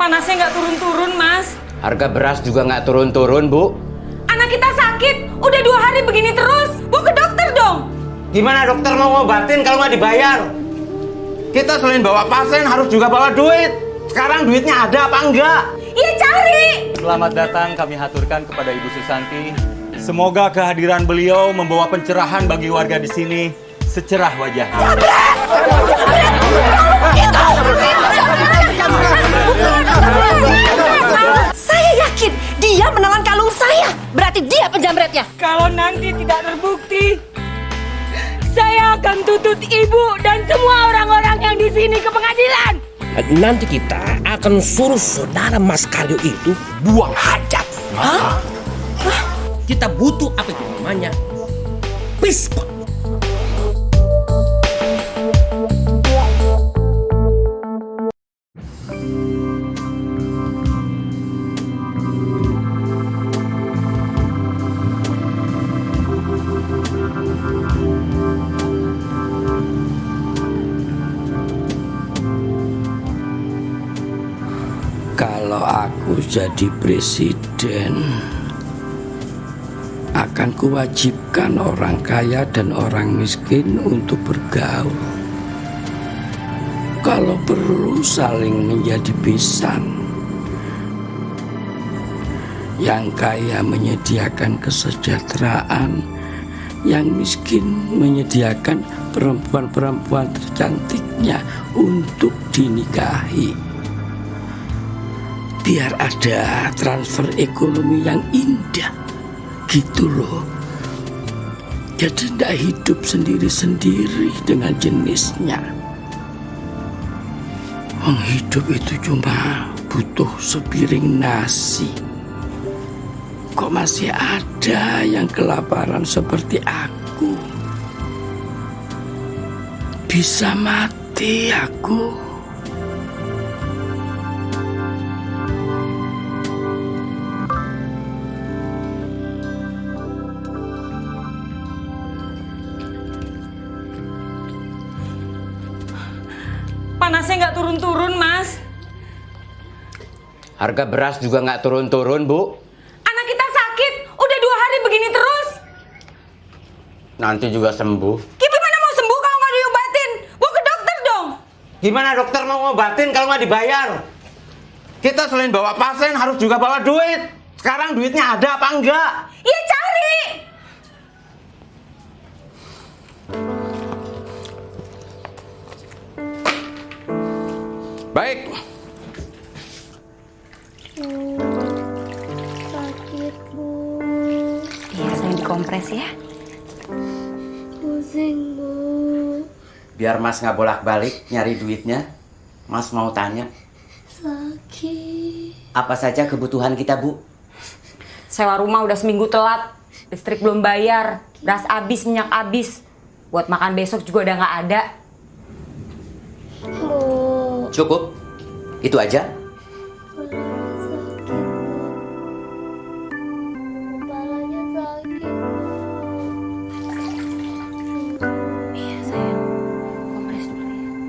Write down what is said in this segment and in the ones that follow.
Panasnya nggak turun-turun, Mas. Harga beras juga nggak turun-turun, Bu. Anak kita sakit, udah 2 hari begini terus. Bawa ke dokter dong. Gimana dokter mau ngobatin kalau nggak dibayar? Kita selain bawa pasien harus juga bawa duit. Sekarang duitnya ada apa enggak? Iya, cari. Selamat datang kami haturkan kepada Ibu Susanti. Semoga kehadiran beliau membawa pencerahan bagi warga di sini secerah wajahnya. Saya yakin dia menelan kalung saya. Berarti dia penjamretnya. Kalau nanti tidak terbukti, saya akan tuntut ibu dan semua orang-orang yang di sini ke pengadilan. Nanti kita akan suruh saudara Mas Karyo itu buang hajat. Hah? Kita butuh apa itu namanya? Pispot. Kalau aku jadi presiden, akan kuwajibkan orang kaya dan orang miskin untuk bergaul. Kalau perlu saling menjadi besan. Yang kaya menyediakan kesejahteraan, yang miskin menyediakan perempuan-perempuan tercantiknya untuk dinikahi. Biar ada transfer ekonomi yang indah, gitu loh. Jadi tidak hidup sendiri-sendiri dengan jenisnya. Hidup itu cuma butuh sepiring nasi. Kok masih ada yang kelaparan seperti aku? Bisa mati aku. Panasnya nggak turun-turun, Mas. Harga beras juga nggak turun-turun, Bu. Anak kita sakit, udah 2 hari begini terus. Nanti juga sembuh. Gimana mau sembuh kalau nggak diobatin? Bawa ke dokter dong. Gimana dokter mau ngobatin kalau nggak dibayar? Kita selain bawa pasien harus juga bawa duit. Sekarang duitnya ada apa enggak? Iya, cari. Baik. Sakit, Bu. Iya, saya dikompres ya. Pusing, Bu. Biar Mas nggak bolak-balik nyari duitnya, Mas mau tanya, Sakit. apa saja kebutuhan kita, Bu? Sewa rumah udah seminggu telat. Listrik belum bayar. Beras habis, minyak habis. Buat makan besok juga udah nggak ada. Bu. Cukup? Itu aja? Kepalanya sakit, Bu. Kepalanya sakit. Iya, sayang. Kompres dulu ya.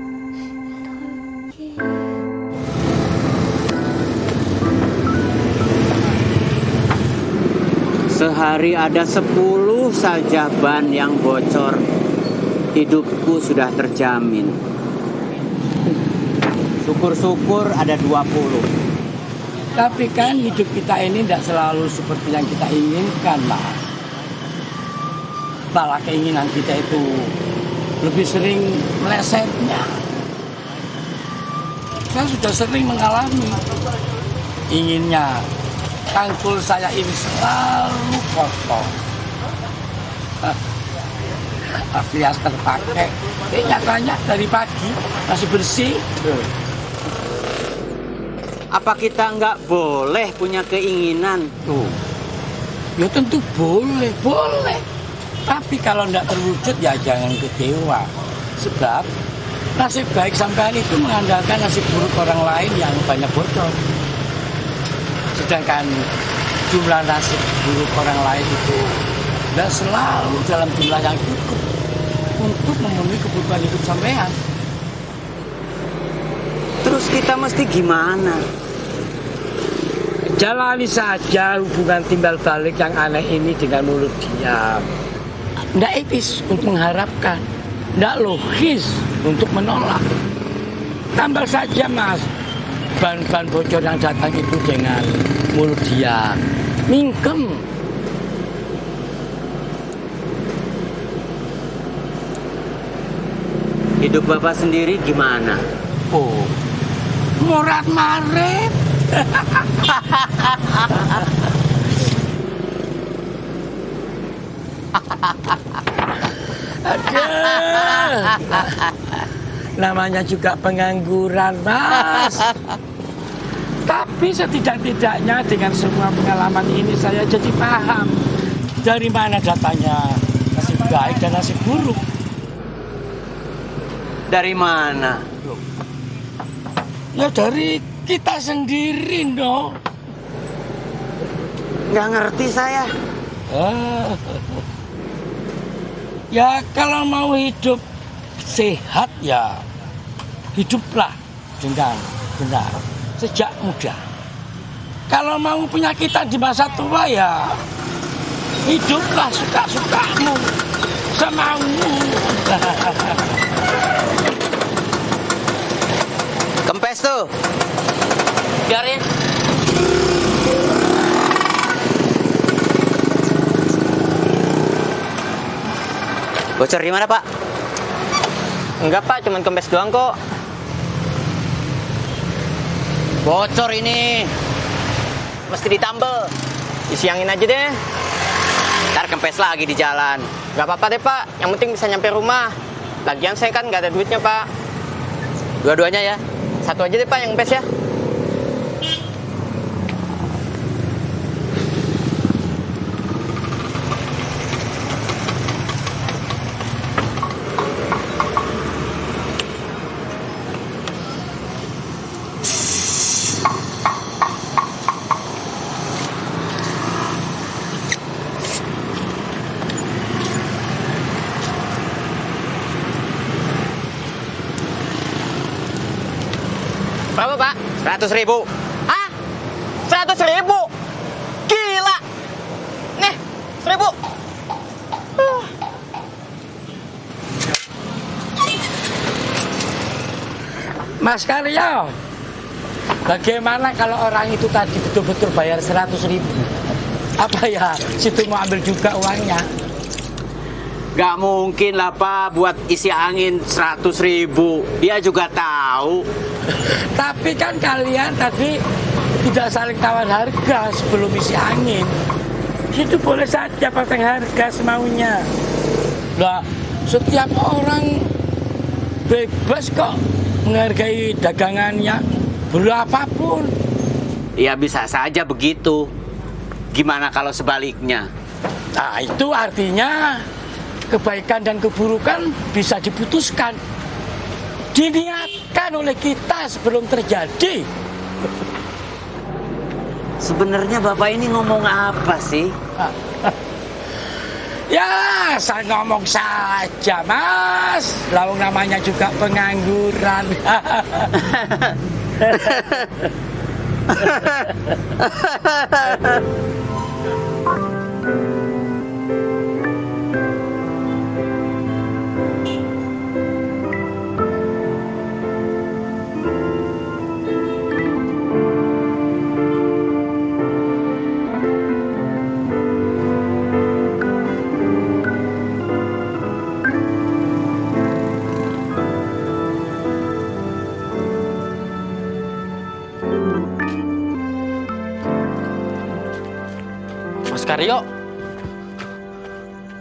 Sehari ada 10 saja ban yang bocor. Hidupku sudah terjamin. Syukur-syukur ada 20. Tapi kan hidup kita ini tidak selalu seperti yang kita inginkan, Mas. Malah keinginan kita itu lebih sering melesetnya. Saya sudah sering mengalami. Inginnya tangkul saya ini selalu kotor. Alias terpakai. Nyatanya dari pagi masih bersih. Apa kita nggak boleh punya keinginan? Tuh. Ya tentu boleh, boleh. Tapi kalau tidak terwujud ya jangan kecewa. Sebab nasib baik sampean itu mengandalkan nasib buruk orang lain yang banyak bocor. Sedangkan jumlah nasib buruk orang lain itu tidak selalu dalam jumlah yang cukup untuk memenuhi kebutuhan hidup sampean. Terus kita mesti gimana? Jalani saja hubungan timbal balik yang aneh ini dengan mulut diam. Nggak etis untuk mengharapkan, nggak logis untuk menolak. Tambal saja mas, ban-ban bocor yang datang itu dengan mulut diam. Mingkem. Hidup Bapak sendiri gimana? Oh, morat marit. Aduh. Namanya juga pengangguran, Mas. Tapi setidak-tidaknya dengan semua pengalaman ini saya jadi paham dari mana datanya nasib baik dan nasib buruk. Dari mana? Ya dari kita sendiri, no. Nggak ngerti saya. Ya kalau mau hidup sehat ya hiduplah dengan benar sejak muda. Kalau mau penyakitan di masa tua ya hiduplah suka-sukamu, semaumu. Kempes tuh. Biarin. Bocor di mana, Pak? Enggak Pak, cuman kempes doang kok. Bocor ini. Mesti ditambel. Disiangin aja deh. Ntar kempes lagi di jalan. Gak apa-apa deh Pak, yang penting bisa nyampe rumah. Lagian saya kan gak ada duitnya Pak. Dua-duanya ya. Satu aja deh Pak yang kempes ya. Berapa Pak? 100.000. Hah? 100.000? Gila! Nih, 1.000. Mas Karyo, bagaimana kalau orang itu tadi betul-betul bayar 100.000? Apa ya, situ mau ambil juga uangnya? Gak mungkin lah Pak buat isi angin 100.000. Dia juga tahu. Tapi kan kalian tadi tidak saling tawar harga sebelum isi angin. Itu boleh saja pasang harga semaunya. Lah, setiap orang bebas kok menghargai dagangannya berapapun. Ya bisa saja begitu. Gimana kalau sebaliknya? Nah, itu artinya kebaikan dan keburukan bisa diputuskan, diniatkan oleh kita sebelum terjadi. Sebenarnya Bapak ini ngomong apa sih? Ya, saya ngomong saja, Mas. Lawang namanya juga pengangguran.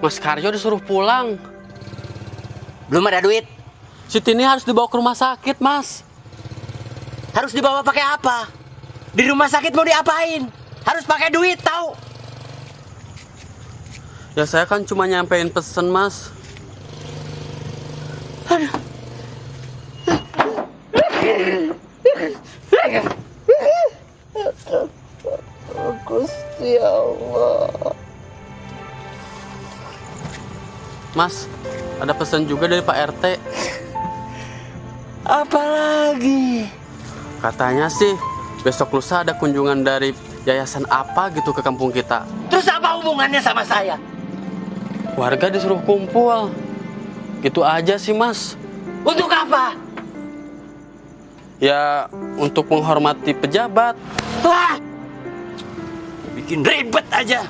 Mas Karyo disuruh pulang. Belum ada duit. Si Tini harus dibawa ke rumah sakit, Mas. Harus dibawa pakai apa? Di rumah sakit mau diapain? Harus pakai duit, tahu? Ya saya kan cuma nyampein pesen, Mas. Gusti Allah. Mas, ada pesan juga dari Pak RT. Apalagi? Katanya sih besok lusa ada kunjungan dari yayasan apa gitu ke kampung kita. Terus apa hubungannya sama saya? Warga disuruh kumpul. Gitu aja sih, Mas. Untuk apa? Ya, untuk menghormati pejabat. Wah! Bikin ribet aja.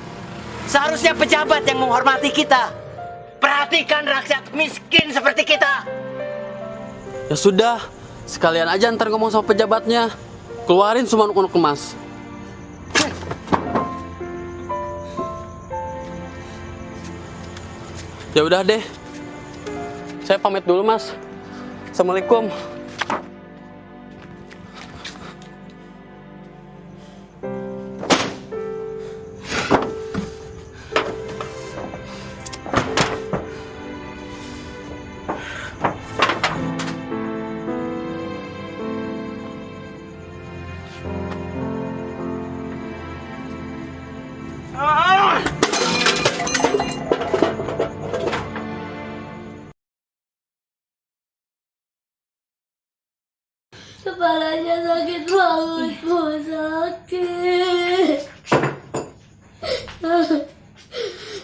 Seharusnya pejabat yang menghormati kita. Perhatikan rakyat miskin seperti kita. Ya sudah, sekalian aja ntar ngomong sama pejabatnya. Keluarin semua unek-unek Mas. Ya udah deh. Saya pamit dulu, Mas. Assalamualaikum. Kepalanya sakit banget, Bu. Sakit.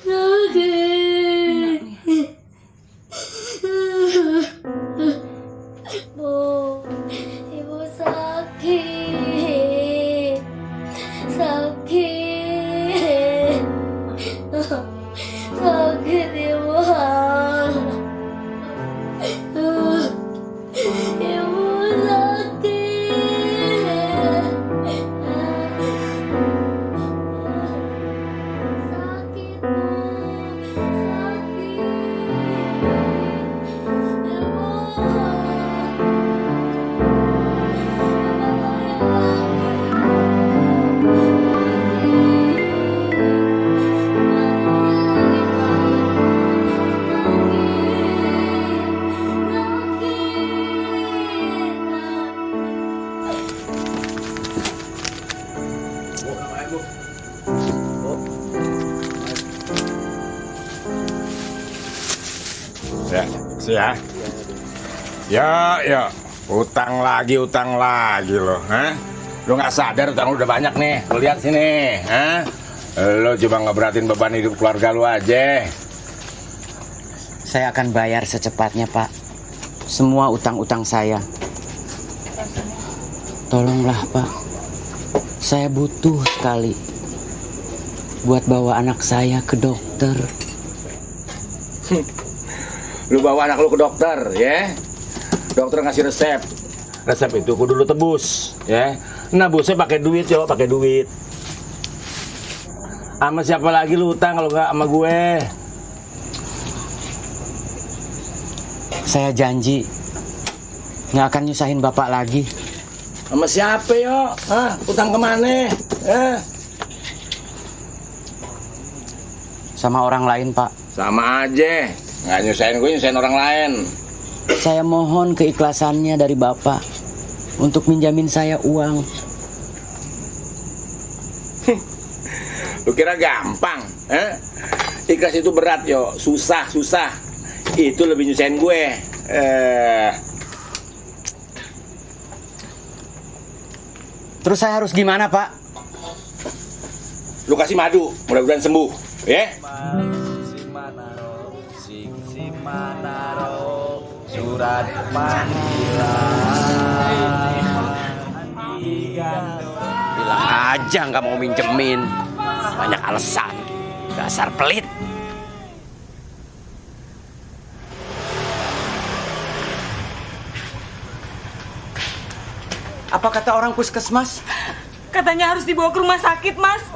Sakit. Bu, Ibu sakit. Sakit. Sakit, Ibu. Ibu Ya, ya, utang lagi loh, ha? Lu nggak sadar utang lu udah banyak nih, lu lihat sini, ha? Lu coba ngeberatin beban hidup keluarga lu aja. Saya akan bayar secepatnya, Pak. Semua utang-utang saya. Tolonglah, Pak. Saya butuh sekali buat bawa anak saya ke dokter. Lu bawa anak lu ke dokter, ya? Dokter ngasih resep. Resep itu kudu lu tebus, ya? Nebusnya pakai duit, yo, pakai duit. Sama siapa lagi lu utang kalau nggak sama gue? Saya janji nggak akan nyusahin Bapak lagi. Sama siapa, yo? Hah? Utang kemana? Sama orang lain, Pak. Sama aja. Nggak nyusahin gue, nyusahin orang lain. Saya mohon keikhlasannya dari Bapak untuk minjamin saya uang. Lu kira gampang? Ikhlas itu berat, yo. Susah. Itu lebih nyusahin gue. Terus saya harus gimana, Pak? Lu kasih madu, mudah-mudahan sembuh, ya? Surat Bilang aja nggak mau minjemin. Banyak alasan. Dasar pelit. Apa kata orang puskesmas? Katanya harus dibawa ke rumah sakit, Mas.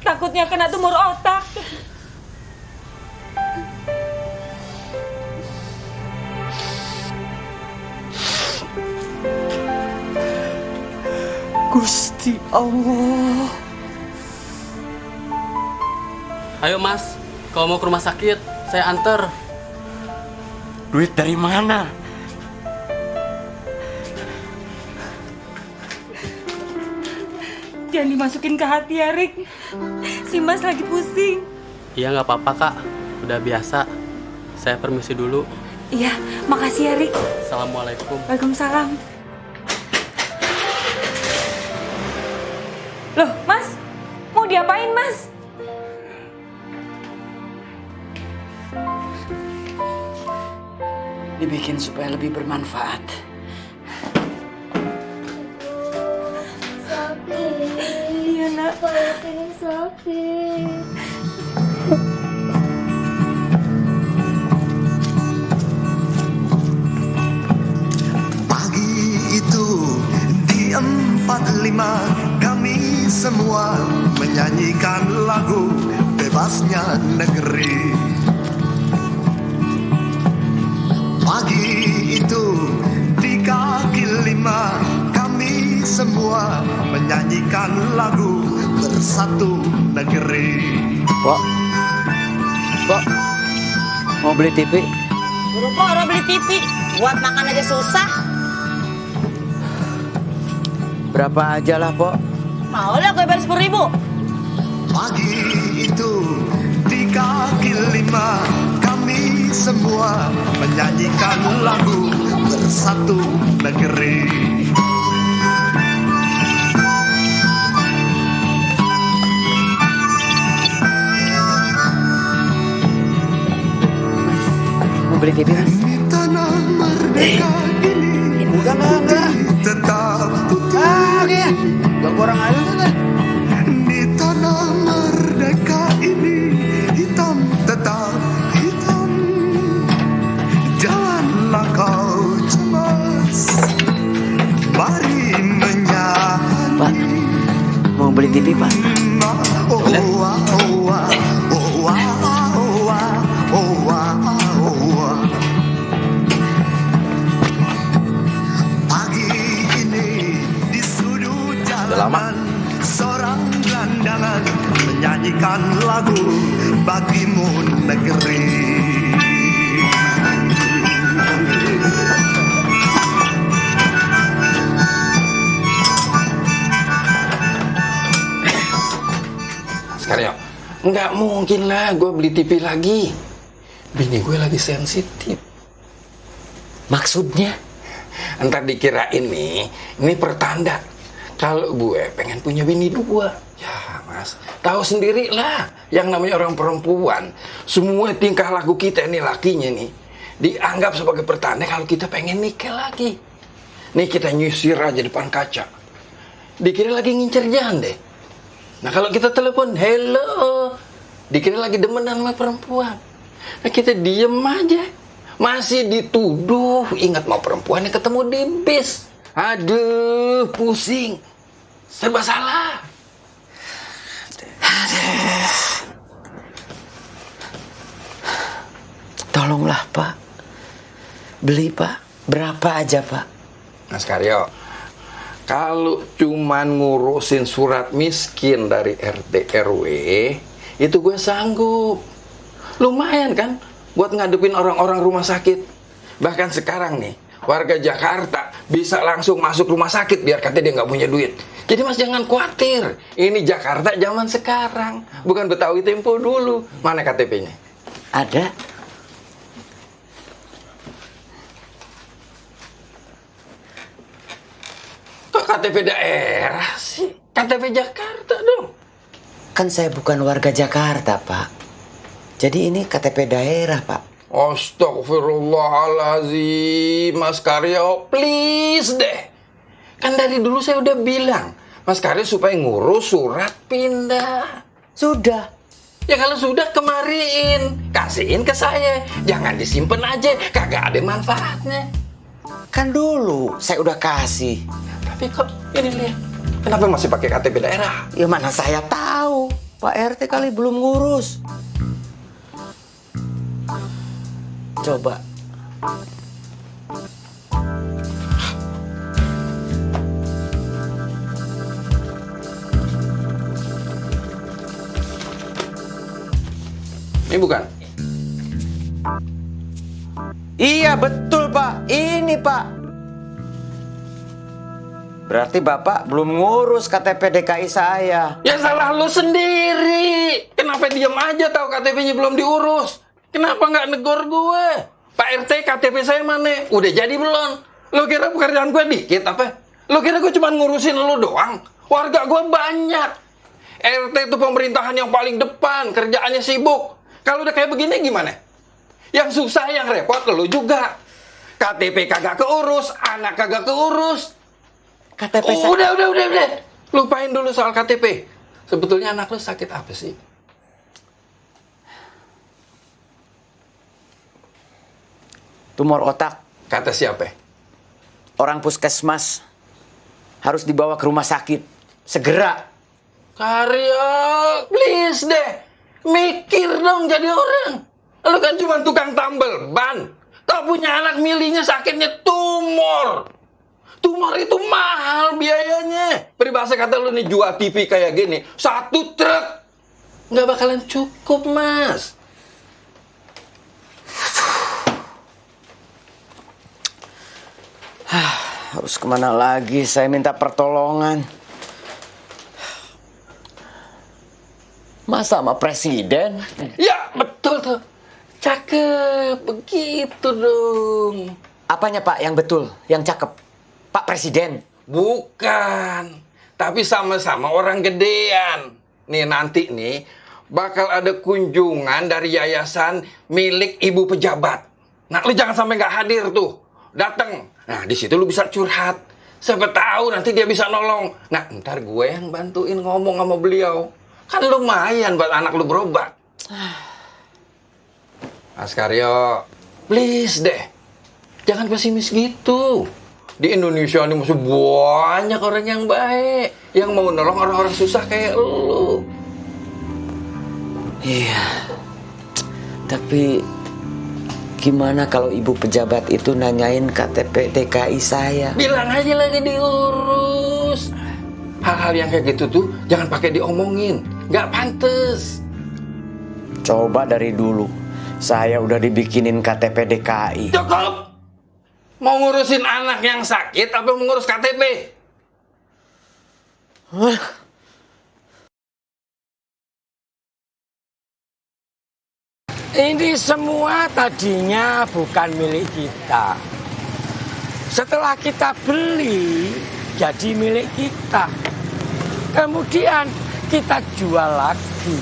Takutnya kena tumor otak. Gusti Allah. Ayo, Mas. Kalau mau ke rumah sakit, saya anter. Duit dari mana? Jangan dimasukin ke hati ya, Rik. Si Mas lagi pusing. Iya, nggak apa-apa, Kak. Udah biasa. Saya permisi dulu. Iya, makasih ya, Rik. Assalamualaikum. Waalaikumsalam. Loh, Mas, mau diapain, Mas? Dibikin supaya lebih bermanfaat. Sakit. Iya, Nak. Perut ini sakit. Pagi itu di 45 kami semua menyanyikan lagu Bebasnya Negeri. Pagi itu di kaki 5 kami semua menyanyikan lagu Bersatu Negeri. Pok, mau beli TV? Buru-buru beli TV, buat makan aja susah. Berapa aja lah, Pok? Mau lah gue bayar 10.000. Pagi itu di kaki 5 kami semua menyanyikan lagu Bersatu Negeri. Mau beli TV, Mas? Di tanah merdeka ini Enggak. tetap putih. Gak kurang aja kan? Di tanah merdeka ini hitam tetap hitam. Janganlah kau cemas, mari menyanyi. Pak, mau beli TV, Pak? Oh, wah, oh, wah, oh, wah, oh, wah, oh, wah, oh, wah. Pagi ini di sudut jalanan seorang gelandangan menyanyikan lagu Bagimu Negeri. Sekarang nggak mungkin lah gue beli TV lagi. Bini gue lagi sensitif. Maksudnya? Entar dikira ini pertanda kalau gue pengen punya bini 2. Ya mas, tahu sendiri lah yang namanya orang perempuan. Semua tingkah laku kita ini lakinya nih dianggap sebagai pertanda kalau kita pengen nikah lagi. Nih kita nyisir aja depan kaca, dikira lagi ngincer jande. Nah kalau kita telepon, hello, dikira lagi demenan sama perempuan. Nah kita diem aja, masih dituduh. Ingat mau perempuannya ketemu di bis. Aduh, pusing, serba salah. Tolonglah, Pak. Beli, Pak. Berapa aja, Pak? Mas Karyo, kalau cuman ngurusin surat miskin dari RT RW, itu gue sanggup. Lumayan kan buat ngadepin orang-orang rumah sakit. Bahkan sekarang nih, warga Jakarta bisa langsung masuk rumah sakit biar katanya dia nggak punya duit. Jadi mas jangan khawatir. Ini Jakarta zaman sekarang, bukan Betawi Tempo dulu. Mana KTP-nya? Ada. Kok KTP daerah sih? KTP Jakarta dong. Kan saya bukan warga Jakarta, Pak. Jadi ini KTP daerah, Pak. Astagfirullahaladzim, Mas Karyo, please deh. Kan dari dulu saya udah bilang, Mas Karyo supaya ngurus surat pindah. Sudah. Ya kalau sudah kemariin, kasihin ke saya. Jangan disimpan aja, kagak ada manfaatnya. Kan dulu saya udah kasih. Tapi kok ini lihat, kenapa masih pakai KTP daerah? Ya mana saya tahu. Pak RT kali belum ngurus. Coba. Ini bukan? Iya betul, Pak. Ini, Pak. Berarti Bapak belum ngurus KTP DKI saya. Ya salah lu sendiri. Kenapa diam aja tahu KTP-nya belum diurus? Kenapa nggak negor gue? Pak RT, KTP saya mana? Udah jadi belum? Lo kira pekerjaan gue dikit apa? Lo kira gue cuma ngurusin lo doang? Warga gue banyak. RT itu pemerintahan yang paling depan, kerjaannya sibuk. Kalau udah kayak begini gimana? Yang susah, yang repot lu juga. KTP kagak keurus, anak kagak keurus. KTP Udah. Lupain dulu soal KTP. Sebetulnya anak lu sakit apa sih? Tumor otak. Kata siapa? Orang puskesmas harus dibawa ke rumah sakit segera. Karya, please deh. Mikir dong jadi orang. Lu kan cuma tukang tambel ban. Tak punya anak milihnya sakitnya tumor. Tumor itu mahal biayanya. Peribahasa kata lu nih jual TV kayak gini, 1 truk nggak bakalan cukup, Mas. Harus kemana lagi saya minta pertolongan? Masa sama presiden? Ya, betul tuh. Cakep, begitu dong. Apanya Pak yang betul, yang cakep? Pak Presiden? Bukan, tapi sama-sama orang gedean. Nih nanti nih, bakal ada kunjungan dari yayasan milik ibu pejabat. Nah, lu jangan sampai nggak hadir tuh. Dateng. Nah, di situ lu bisa curhat. Siapa tahu nanti dia bisa nolong. Nah, ntar gue yang bantuin ngomong sama beliau. Kan lumayan buat anak lu berobat. Mas Karyo, please deh. Jangan pesimis gitu. Di Indonesia ini masih banyak orang yang baik. Yang mau nolong orang-orang susah kayak lu. Iya. Tapi gimana kalau ibu pejabat itu nanyain KTP DKI saya? Bilang aja lagi diurus. Hal-hal yang kayak gitu tuh jangan pakai diomongin. Nggak pantes. Coba dari dulu saya udah dibikinin KTP DKI. Cukup. Mau ngurusin anak yang sakit apa mau ngurus KTP? Ini semua tadinya bukan milik kita. Setelah kita beli, jadi milik kita. Kemudian kita jual lagi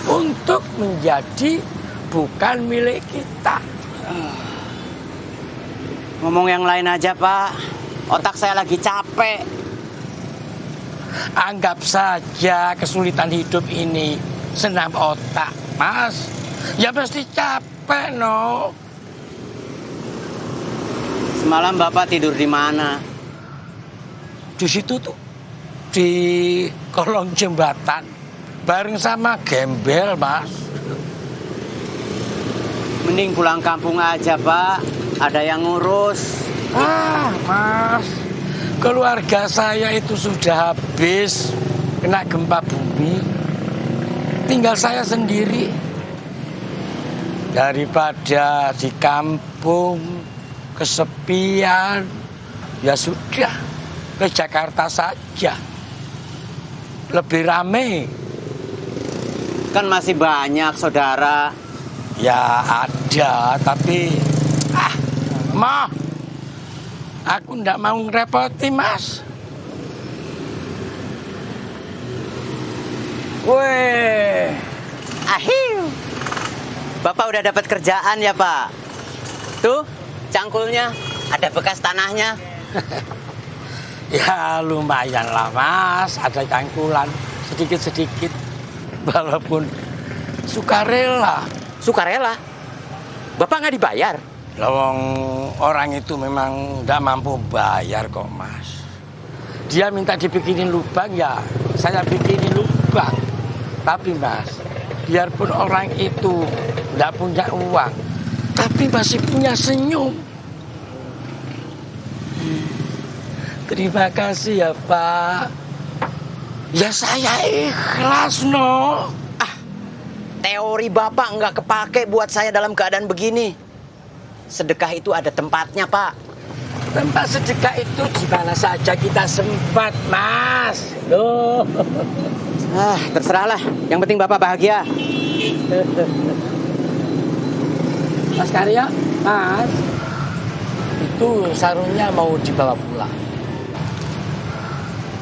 untuk menjadi bukan milik kita. Ngomong yang lain aja Pak. Otak saya lagi capek. Anggap saja kesulitan hidup ini senam otak, Mas. Ya pasti capek, no. Semalam Bapak tidur di mana? Di situ tuh, di kolong jembatan, bareng sama gembel, Mas. Mending pulang kampung aja, Pak. Ada yang ngurus. Ah, Mas, keluarga saya itu sudah habis kena gempa bumi. Tinggal saya sendiri. Daripada di kampung kesepian, ya sudah ke Jakarta saja. Lebih rame. Kan masih banyak saudara. Ya ada, tapi Ma, aku ndak mau ngerepoti, Mas. Weh, ahiu. Bapak udah dapat kerjaan ya, Pak? Tuh, cangkulnya ada bekas tanahnya. Ya lumayan lah, Mas. Ada cangkulan sedikit-sedikit. Walaupun sukarela. Sukarela? Bapak nggak dibayar? Lawang orang itu memang nggak mampu bayar kok, Mas. Dia minta dibikinin lubang, ya saya bikinin lubang. Tapi Mas, biarpun orang itu nggak punya uang, tapi masih punya senyum. Terima kasih ya Pak. Ya saya ikhlas, no. Teori Bapak nggak kepake buat saya dalam keadaan begini. Sedekah itu ada tempatnya, Pak. Tempat sedekah itu di mana saja kita sempat, Mas. Loh. Terserahlah. Yang penting Bapak bahagia. Mas Karyo, Mas. Itu sarungnya mau dibawa pulang.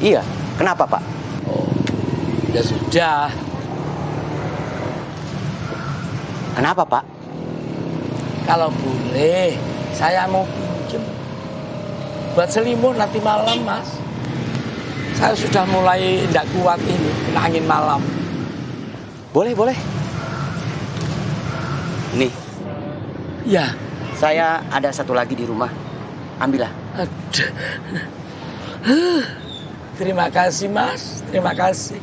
Iya. Kenapa, Pak? Oh, ya sudah. Kenapa, Pak? Kalau boleh, saya mau pinjem buat selimut nanti malam, Mas. Saya sudah mulai tidak kuat ini, kena angin malam. Boleh, boleh. Nih, Ya, saya ada satu lagi di rumah. Ambillah. aduh. Terima kasih, Mas. Terima kasih.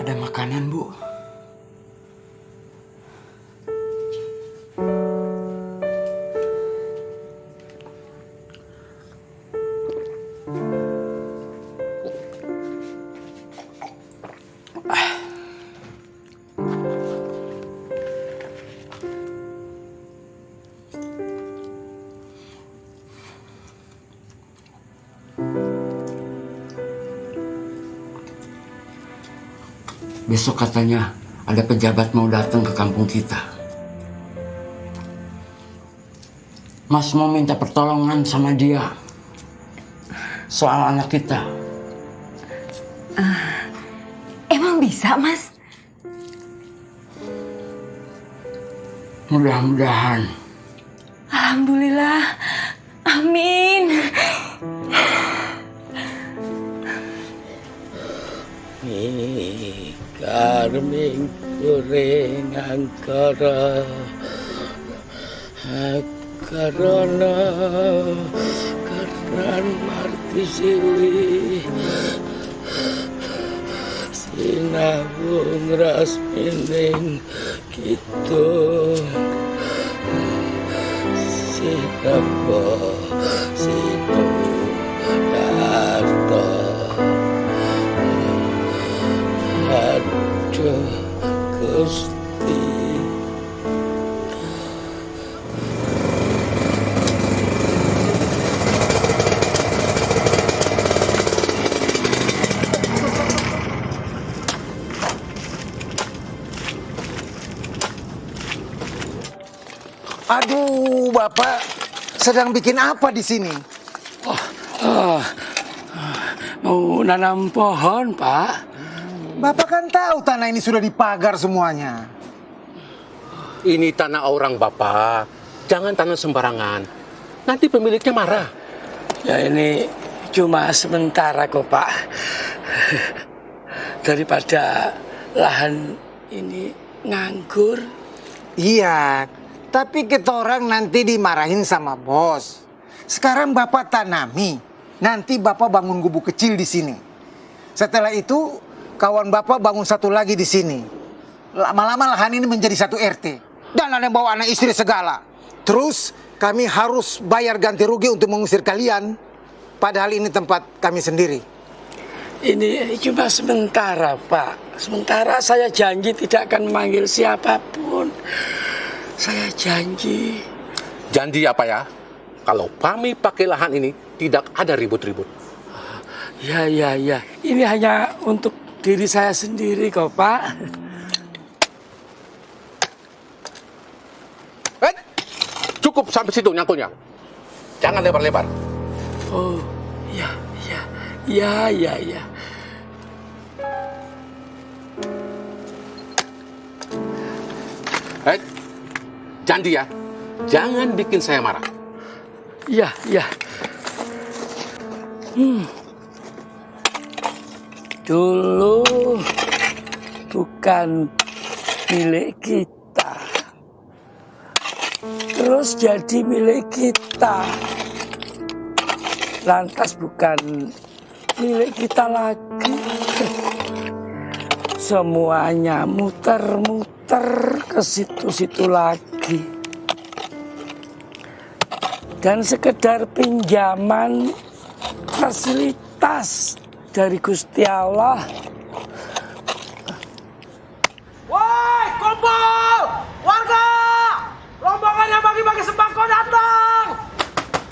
Ada makanan, Bu. Besok katanya ada pejabat mau datang ke kampung kita. Mas mau minta pertolongan sama dia soal anak kita. Emang bisa, Mas? Mudah-mudahan. Alhamdulillah. Amin. Karming goreng angkara karena marti siwi sinabung ras mining gitu sinabo sinu darto. Aduh, Gusti. Aduh, Bapak sedang bikin apa di sini? Mau nanam pohon, Pak. Bapak kan tahu tanah ini sudah dipagar semuanya. Ini tanah orang, Bapak. Jangan tanam sembarangan. Nanti pemiliknya marah. Ya ini cuma sementara kok, Pak. Daripada lahan ini nganggur. Iya, tapi kita orang nanti dimarahin sama bos. Sekarang Bapak tanami, nanti Bapak bangun gubuk kecil di sini. Setelah itu kawan Bapak bangun satu lagi di sini. Lama-lama lahan ini menjadi satu RT. Dan ada yang bawa anak istri segala. Terus kami harus bayar ganti rugi untuk mengusir kalian. Padahal ini tempat kami sendiri. Ini cuma sementara, Pak. Sementara saya janji tidak akan memanggil siapapun. Saya janji. Janji apa ya? Kalau kami pakai lahan ini, tidak ada ribut-ribut. Ya. Ini hanya untuk diri saya sendiri kok, Pak. Cukup sampai situ nyangkutnya. Jangan lebar-lebar. Oh, ya. Janji ya, jangan bikin saya marah. Iya, iya. Dulu bukan milik kita, terus jadi milik kita, lantas bukan milik kita lagi. Semuanya muter-muter ke situ-situ lagi. Dan sekedar pinjaman fasilitas dari Gusti Allah. Woi, kumpul! Warga! Rombongan yang bagi-bagi sembako datang!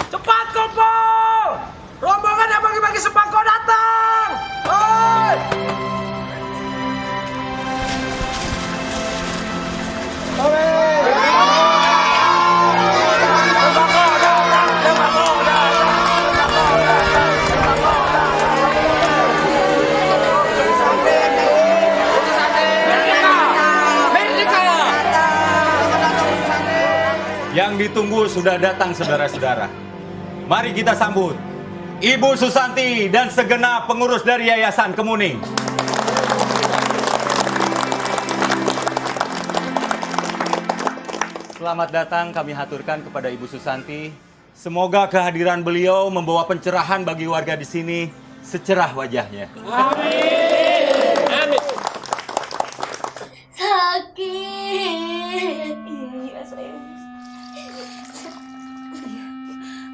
Cepat kumpul! Rombongan yang bagi-bagi sembako datang! Woi! Yang ditunggu sudah datang, saudara-saudara. Mari kita sambut Ibu Susanti dan segenap pengurus dari Yayasan Kemuning. Selamat datang kami haturkan kepada Ibu Susanti. Semoga kehadiran beliau membawa pencerahan bagi warga di sini secerah wajahnya. Amin. Amin. Sakit. Iya, sayang.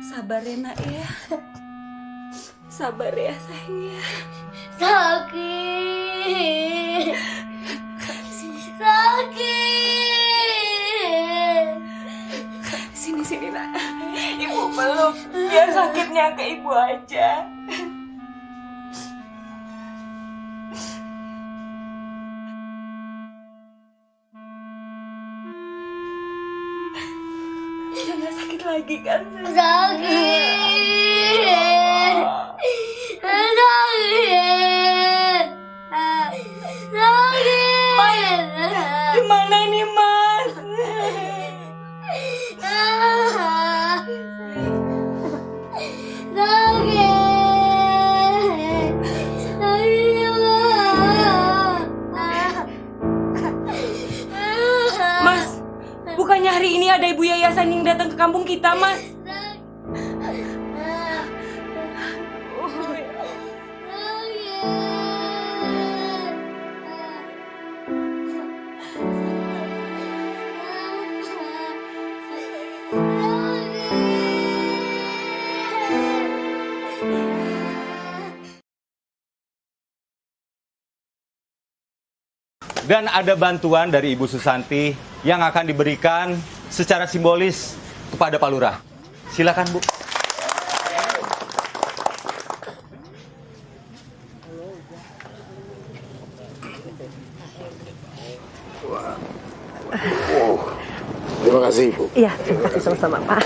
Sabar ya, Nak ya. Sabar ya, sayang ya. Sakit. Sakit. Sini, Nak. Ibu peluk. Biar sakitnya ke ibu aja. Udah gak sakit lagi kan? Sakit. Sakit. Sakit. Gimana ini, Mas? Mas, bukannya hari ini ada ibu yayasan yang datang ke kampung kita, Mas? Dan ada bantuan dari Ibu Susanti yang akan diberikan secara simbolis kepada Pak Lurah. Silakan, Bu. Terima kasih, Bu. Iya, terima kasih sama-sama, Pak.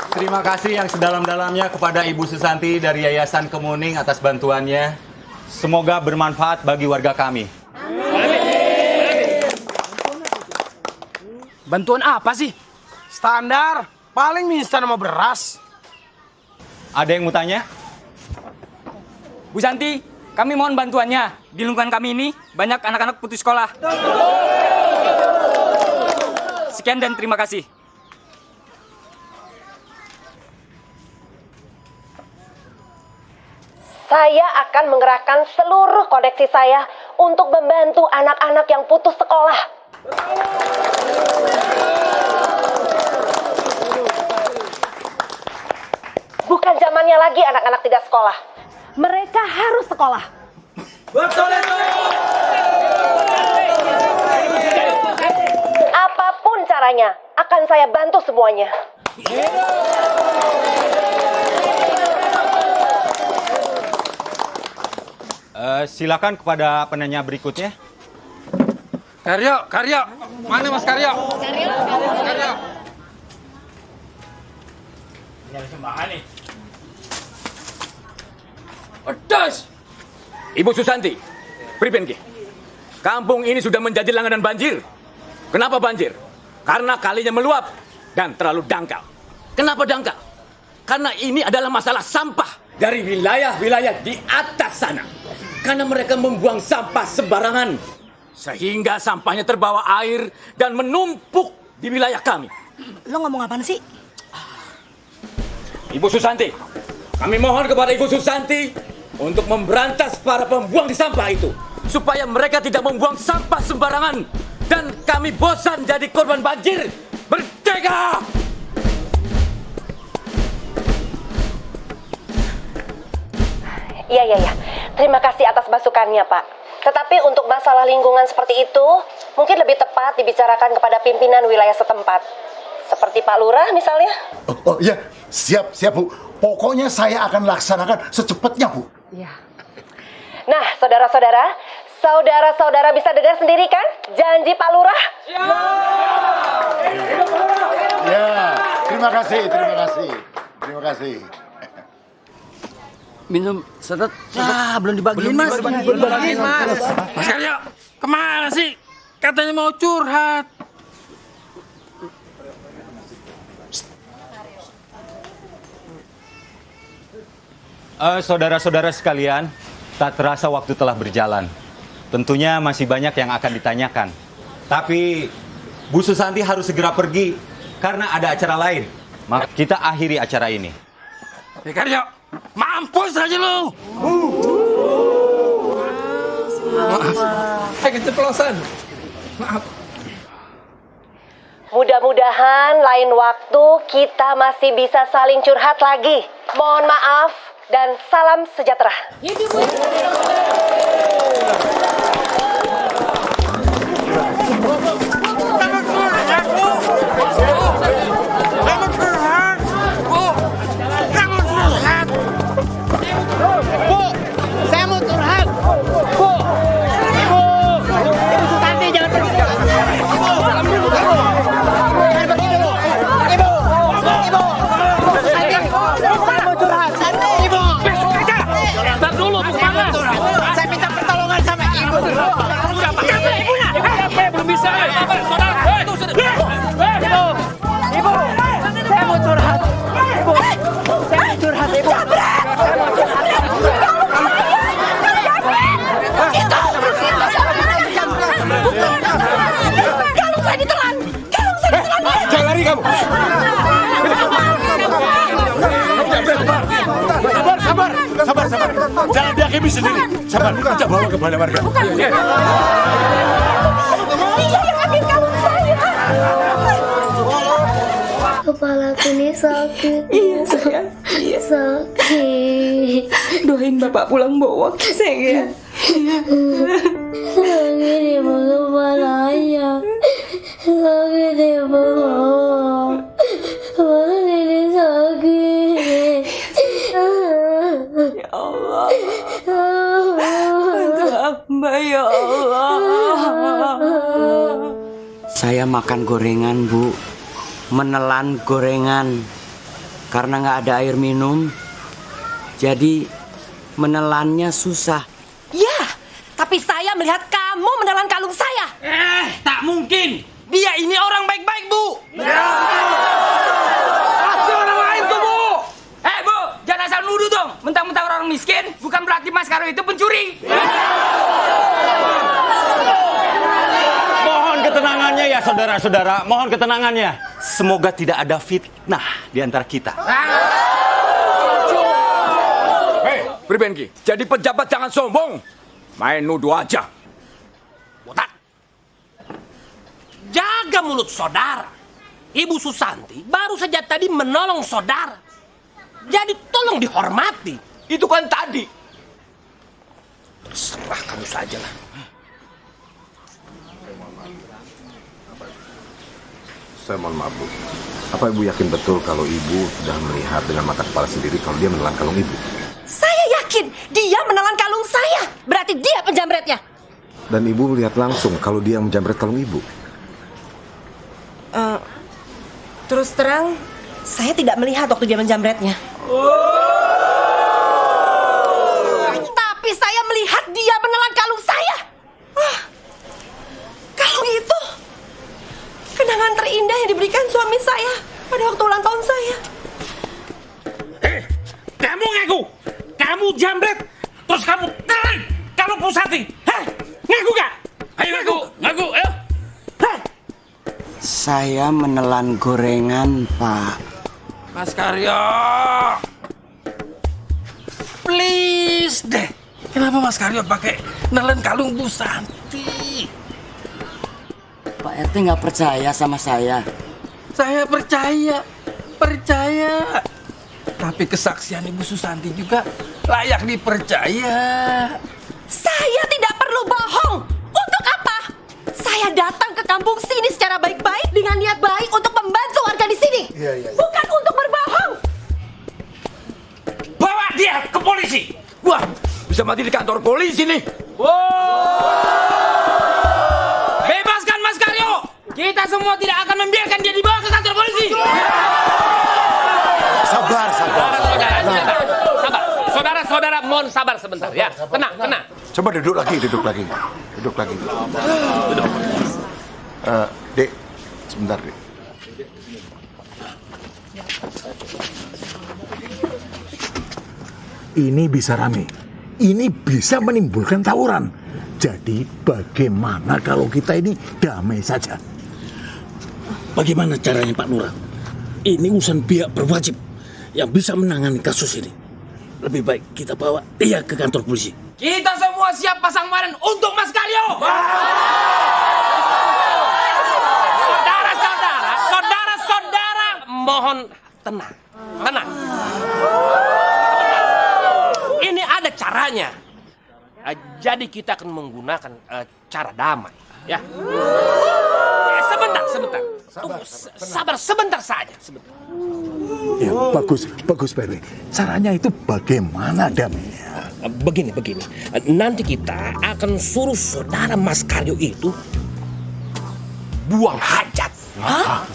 Terima kasih yang sedalam-dalamnya kepada Ibu Susanti dari Yayasan Kemuning atas bantuannya. Semoga bermanfaat bagi warga kami. Bantuan apa sih? Standar, paling mie instan sama beras. Ada yang mau tanya? Bu Santi, kami mohon bantuannya. Di lingkungan kami ini banyak anak-anak putus sekolah. Sekian dan terima kasih. Saya akan mengerahkan seluruh koneksi saya untuk membantu anak-anak yang putus sekolah. Bukan zamannya lagi anak-anak tidak sekolah. Mereka harus sekolah. Betul itu. Apapun caranya, akan saya bantu semuanya. Silakan kepada penanya berikutnya. Karyo. Mana Mas Karyo? Karyo. Pedas! Ibu Susanti, pripun ki? kampung ini sudah menjadi langganan banjir. Kenapa banjir? Karena kalinya meluap dan terlalu dangkal. Kenapa dangkal? Karena ini adalah masalah sampah dari wilayah-wilayah di atas sana. Karena mereka membuang sampah sembarangan. Sehingga sampahnya terbawa air dan menumpuk di wilayah kami. Lo ngomong apaan sih? Ibu Susanti, kami mohon kepada Ibu Susanti untuk memberantas para pembuang di sampah itu. Supaya mereka tidak membuang sampah sembarangan. Dan kami bosan jadi korban banjir. Merdeka! Iya. Terima kasih atas masukannya, Pak. Tetapi untuk masalah lingkungan seperti itu, mungkin lebih tepat dibicarakan kepada pimpinan wilayah setempat. Seperti Pak Lurah misalnya. Oh iya, siap Bu. Pokoknya saya akan laksanakan secepatnya, Bu. Iya. Nah, saudara-saudara bisa dengar sendiri kan janji Pak Lurah? Ya, terima kasih. Minum sedet. Belum dibagiin, Mas. Mas Karyo, kemana sih? Katanya mau curhat. Saudara-saudara sekalian, tak terasa waktu telah berjalan. Tentunya masih banyak yang akan ditanyakan. Tapi Bu Susanti harus segera pergi karena ada acara lain. Maka kita akhiri acara ini. Karyo, mampus aja lu. Maaf, keceplosan. Maaf. Mudah-mudahan lain waktu kita masih bisa saling curhat lagi. Mohon maaf dan salam sejahtera. Sabar. Jangan dihakimi sendiri. Sabar, kita bawa ke balai warga. Kepalaku ini sakit. Iya sayang. Sakit. Doain bapak pulang bawa sayang ya. Sakit ibu kepalanya. Sakit ibu. Kepala ini sakit. Ya Allah. Bantu hamba ya Allah. Saya makan gorengan, Bu. Menelan gorengan. Karena nggak ada air minum. Jadi menelannya susah. Ya, tapi saya melihat kamu menelan kalung saya. Tak mungkin. Dia ini orang baik-baik, Bu. Pasti orang lain tuh, Bu. Bu, jangan asal nuduh dong. Mentang-mentang orang miskin, bukan berarti Mas Karo itu pencuri. Mohon ketenangannya ya saudara-saudara, mohon ketenangannya. Semoga tidak ada fitnah di antara kita. Hei, Pribenki, jadi pejabat jangan sombong. Main nuduh aja. Botak. Jaga mulut saudara. Ibu Susanti baru saja tadi menolong saudara. Jadi tolong dihormati. Itu kan tadi. Terserah kamu saja lah. Saya mohon maaf, Bu. Apa Ibu yakin betul kalau Ibu sudah melihat dengan mata kepala sendiri kalau dia menelan kalung Ibu? Saya yakin dia menelan kalung saya. Berarti dia penjamretnya. Dan Ibu melihat langsung kalau dia menjamret kalung Ibu? Terus terang, saya tidak melihat waktu dia menjamretnya. Tapi saya melihat dia menelan kalung saya. diberikan suami saya pada waktu ulang tahun saya. Kamu ngaku, kamu jambret, terus kamu tarik, kamu Pusati. Hah? Ngaku gak? Ayo ngaku, ayo. Saya menelan gorengan, Pak. Mas Karyo, please deh. Kenapa Mas Karyo pakai nelen kalung Bu Santi? Pak RT nggak percaya sama saya. Saya percaya. Tapi kesaksian Ibu Susanti juga layak dipercaya. Saya tidak perlu bohong. Untuk apa? Saya datang ke kampung sini secara baik-baik dengan niat baik untuk membantu warga di sini. Bukan untuk berbohong. Bawa dia ke polisi. Wah, bisa mati di kantor polisi nih. Bebaskan Mas Karyo. Kita semua tidak akan membiarkan dia dibawa ke kantor polisi. Sabar. Saudara, mohon sabar sebentar ya. Tenang. Coba duduk lagi. Dek, sebentar, Dek. Ini bisa rame. Ini bisa menimbulkan tawuran. Jadi bagaimana kalau kita ini damai saja? Bagaimana caranya Pak Lurah? Ini urusan pihak berwajib yang bisa menangani kasus ini. Lebih baik kita bawa dia ke kantor polisi. Kita semua siap pasang badan untuk Mas Karyo. Saudara, mohon tenang. Ini ada caranya. Jadi kita akan menggunakan cara damai, ya. Sebentar. Tunggu, sabar sebentar saja. Ya, bagus Pak RW. Caranya itu bagaimana damainya? Begini. Nanti kita akan suruh saudara Mas Karyo itu buang hajat. Hah?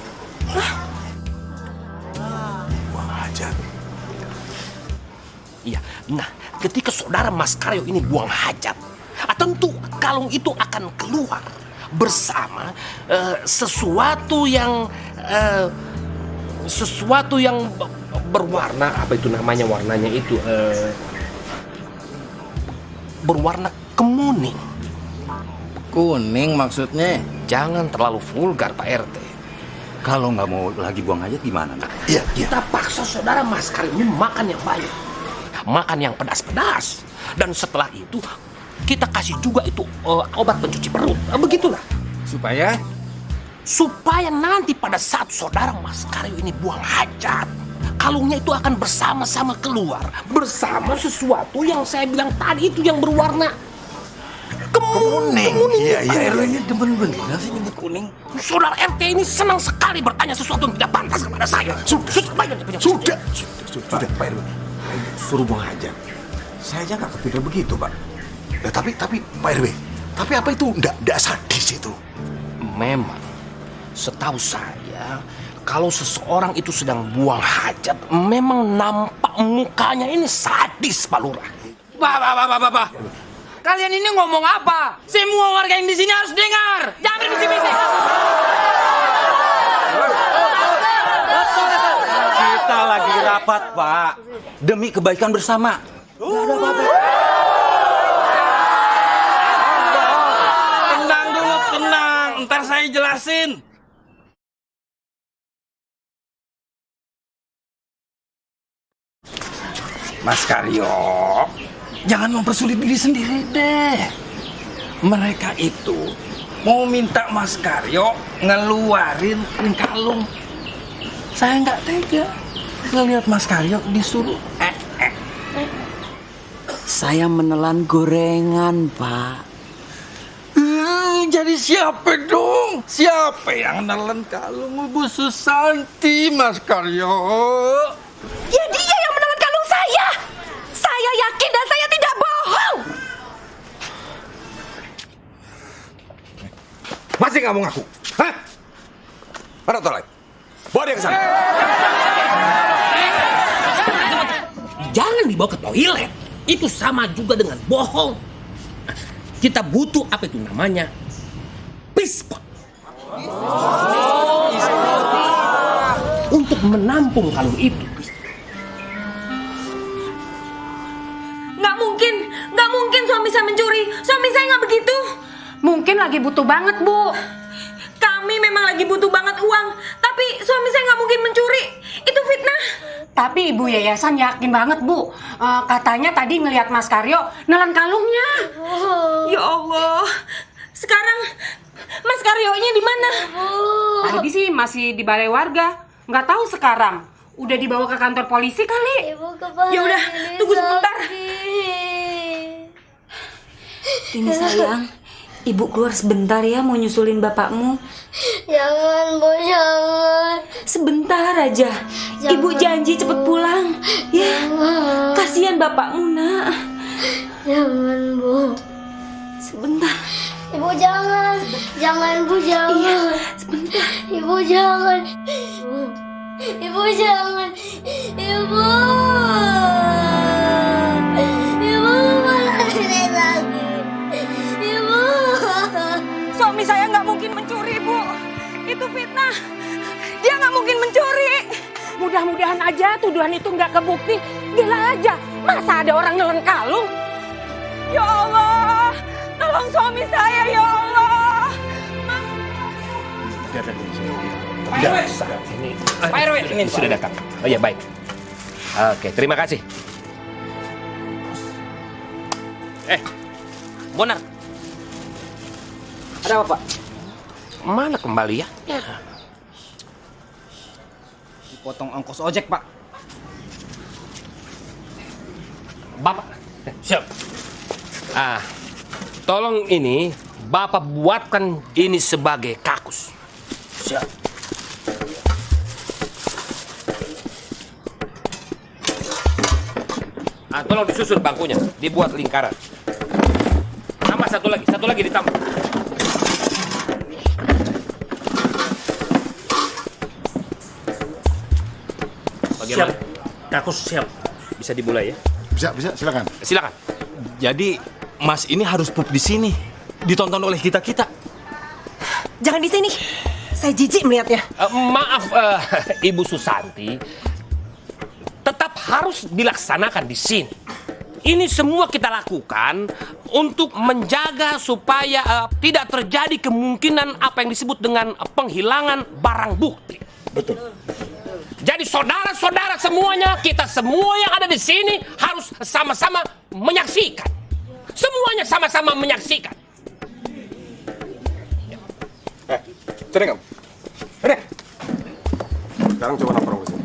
Buang hajat? Iya. Nah, ketika saudara Mas Karyo ini buang hajat, tentu kalung itu akan keluar bersama sesuatu yang berwarna, apa itu namanya, warnanya itu berwarna kemuning. Kuning maksudnya? Jangan terlalu vulgar Pak RT. Kalau nggak mau lagi buang hajat gimana? Iya. Kita paksa saudara Mas Karyo ini makan yang banyak, makan yang pedas-pedas, dan setelah itu kita kasih juga itu obat pencuci perut. Begitulah. Supaya nanti pada saat saudara Mas Karyo ini buang hajat, kalungnya itu akan bersama-sama keluar bersama sesuatu yang saya bilang tadi itu yang berwarna kemuning. Iya. Ini demen bener sih nyebut kuning. Saudara RT ini senang sekali bertanya sesuatu yang tidak pantas kepada saya. Sudah, Pak RW. Suruh buang hajat. Saya aja nggak kepikir begitu, Pak. Ya, tapi Pak RW, tapi apa itu nggak sadis itu? Memang, setahu saya, kalau seseorang itu sedang buang hajat, memang nampak mukanya ini sadis, Pak Lurah. Pak. Kalian ini ngomong apa? Semua warga yang di sini harus dengar. Jangan berbisik-bisik. Kita lagi rapat, Pak. Demi kebaikan bersama. Nggak ada apa-apa. Tenang dulu, tenang. Ntar saya jelasin. Mas Karyo, jangan mempersulit diri sendiri deh. Mereka itu mau minta Mas Karyo ngeluarin kalung. Saya nggak tega ngelihat Mas Karyo disuruh. Saya menelan gorengan, Pak. Jadi siapa dong? Siapa yang nelen kalung Bu Susanti, Mas Karyo? Ya dia yang menelan kalung saya. Saya yakin dan saya tidak bohong. Masih nggak mau ngaku? Hah? Mana tolak? Bawa dia ke sana. Jangan dibawa ke toilet. Itu sama juga dengan bohong. Kita butuh apa itu namanya? Pispot. untuk menampung kalung itu. Nggak mungkin suami saya mencuri. Suami saya nggak begitu. Mungkin lagi butuh banget, Bu. Kami memang lagi butuh banget uang, tapi suami saya nggak mungkin mencuri. Itu fitnah. Tapi Ibu Yayasan yakin banget, Bu. Katanya tadi ngelihat Mas Karyo nelen kalungnya. Ya Allah. Sekarang Mas Karyonya di mana? Tadi sih masih di balai warga. Nggak tahu sekarang. Udah dibawa ke kantor polisi kali. Ya udah, tunggu sebentar. Ini sayang, Ibu keluar sebentar ya mau nyusulin bapakmu. Jangan, Bu, jangan. Sebentar aja. Ibu janji cepet pulang. Ya, kasihan bapakmu, Nak. Jangan, Bu. Sebentar. Ibu jangan. Jangan, Bu, jangan. Iya, sebentar. Ibu jangan. Ibu jangan. Ibu. Ibu malah nenek sakit. Ibu. Suami saya nggak mungkin mencuri, Bu. Itu fitnah. Dia nggak mungkin mencuri. Mudah-mudahan aja tuduhan itu nggak kebukti. Gila aja, masa ada orang nelen kalung? Ya Allah, tolong suami saya, ya Allah. Pak RW, ini sudah datang. Oh ya, baik. Oke, terima kasih. Bonar. Ada apa, Pak? Mana kembaliannya? Dipotong ongkos ojek, Pak. Bapak, siap. Tolong ini Bapak buatkan ini sebagai kakus. Siap. Tolong disusun bangkunya, dibuat lingkaran. Tambah satu lagi ditambah. Bagaimana? Siap. Kakus siap. Bisa dimulai ya? Bisa, silakan. Silakan. Jadi Mas ini harus pup di sini, ditonton oleh kita. Jangan di sini. Saya jijik melihatnya. Maaf, Ibu Susanti, tetap harus dilaksanakan di sini. Ini semua kita lakukan untuk menjaga supaya tidak terjadi kemungkinan apa yang disebut dengan penghilangan barang bukti. Betul. Jadi saudara-saudara semuanya, kita semua yang ada di sini harus sama-sama menyaksikan. Semuanya sama-sama menyaksikan. Sini kamu. Sini. Sekarang coba nongkrong ke sini.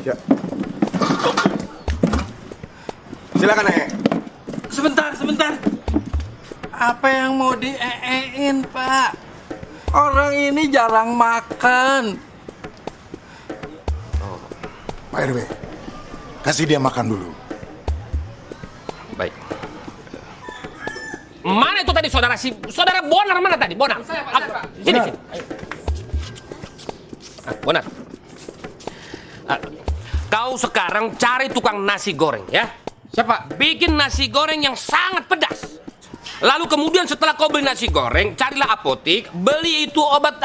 Ya. Silakan, Nek. Sebentar. Apa yang mau dieein, Pak? Orang ini jarang makan. Pak RW, kasih dia makan dulu. Baik. Mana itu tadi saudara Bonar mana tadi? Bonar. Sini. Bonar. Kau sekarang cari tukang nasi goreng ya. Siapa? Bikin nasi goreng yang sangat pedas. Lalu kemudian setelah kau beli nasi goreng, carilah apotik, beli itu obat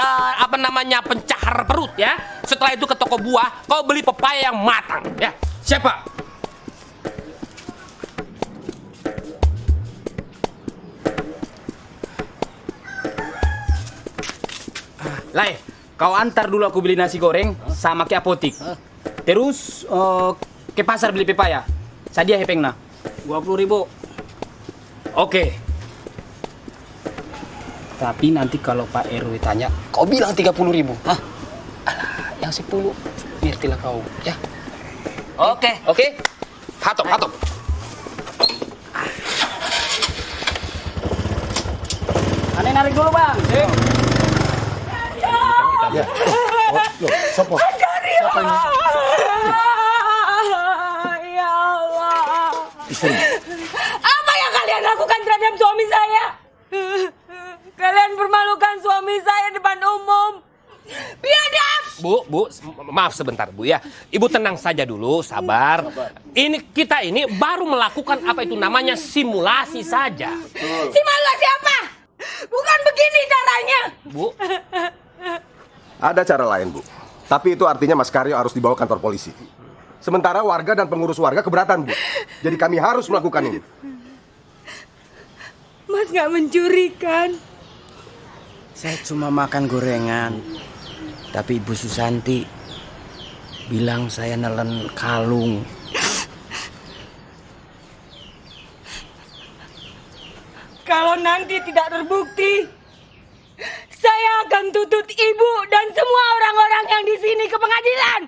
pencahar perut ya. Setelah itu ke toko buah, kau beli pepaya yang matang ya. Siapa? Lai, kau antar dulu aku beli nasi goreng sama ke apotik. Terus ke pasar beli pepaya. Sadia hepengna 20.000. Oke. Tapi nanti kalau Pak RW tanya, kau bilang 30.000. Hah? Alah, yang 10 ngertilah kau, ya. Oke. Hatop. Aneh narik dulu, Bang. Ya. Loh, sopo? Siapa ini? Ya Allah. Istri. Apa yang kalian lakukan terhadap suami saya? Kalian permalukan suami saya depan umum. Biadab. Bu, maaf sebentar Bu ya. Ibu tenang saja dulu, sabar. Kita ini baru melakukan apa itu namanya simulasi saja. Simulasi apa? Bukan begini caranya. Bu. Ada cara lain, Bu. Tapi itu artinya Mas Karyo harus dibawa kantor polisi. Sementara warga dan pengurus warga keberatan, Bu. Jadi kami harus melakukan ini. Mas nggak mencuri kan? Saya cuma makan gorengan. Tapi Ibu Susanti bilang saya nelen kalung. Kalau nanti tidak terbukti, saya akan tuntut ibu dan semua orang-orang yang di sini ke pengadilan.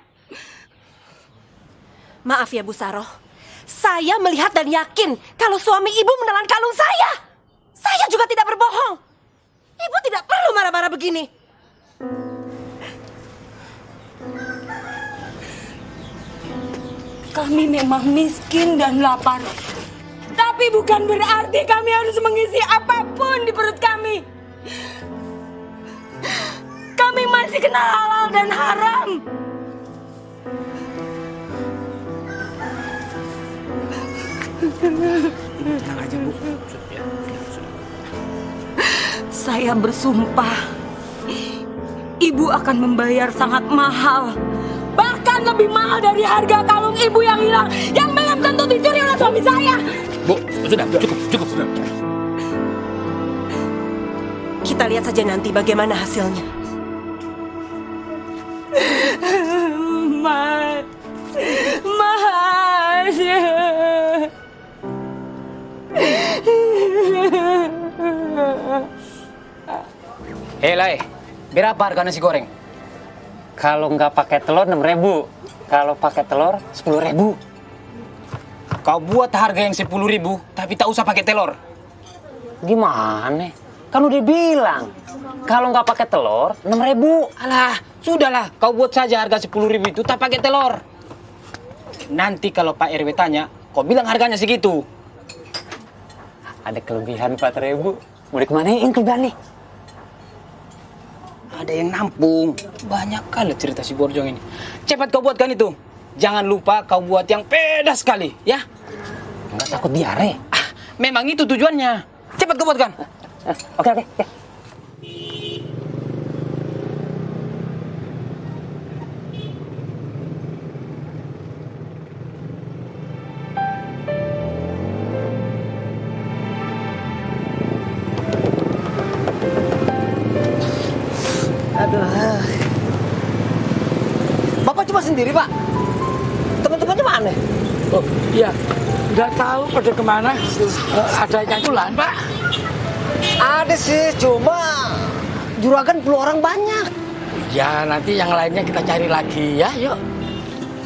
Maaf ya Bu Saroh, saya melihat dan yakin kalau suami ibu menelan kalung saya. Saya juga tidak berbohong. Ibu tidak perlu marah-marah begini. Kami memang miskin dan lapar. Tapi bukan berarti kami harus mengisi apapun di perut kami. Kami masih kenal halal dan haram. Tenang aja, Bu. Saya bersumpah, ibu akan membayar sangat mahal. Bahkan lebih mahal dari harga kalung ibu yang hilang, yang belum tentu dicuri oleh suami saya. Bu, sudah, cukup. Kita lihat saja nanti bagaimana hasilnya. Mas. Lai, berapa harga nasi goreng? Kalau nggak pakai telur 6.000, kalau pakai telur 10.000. Kau buat harga yang 10.000, tapi tak usah pakai telur. Gimana? Kan udah bilang, kalau nggak pakai telur 6.000. Alah, sudahlah, kau buat saja harga 10.000 itu tak pakai telur. Nanti kalau Pak RW tanya, kau bilang harganya segitu. Ada kelebihan 4.000. Mau dikemanain kelebihan nih? Ada yang nampung. Banyak kali cerita si Borjong ini. Cepat kau buatkan itu. Jangan lupa kau buat yang pedas sekali, ya? Nggak takut diare? Memang itu tujuannya. Cepat kau buatkan. Oke. Aduh. Bapak cuma sendiri, Pak? Teman-temannya mana? Oh, iya. Nggak tahu pada kemana. Ada yang pulang, Pak? Ada sih, cuma juragan perlu orang banyak. Ya, nanti yang lainnya kita cari lagi ya, yuk.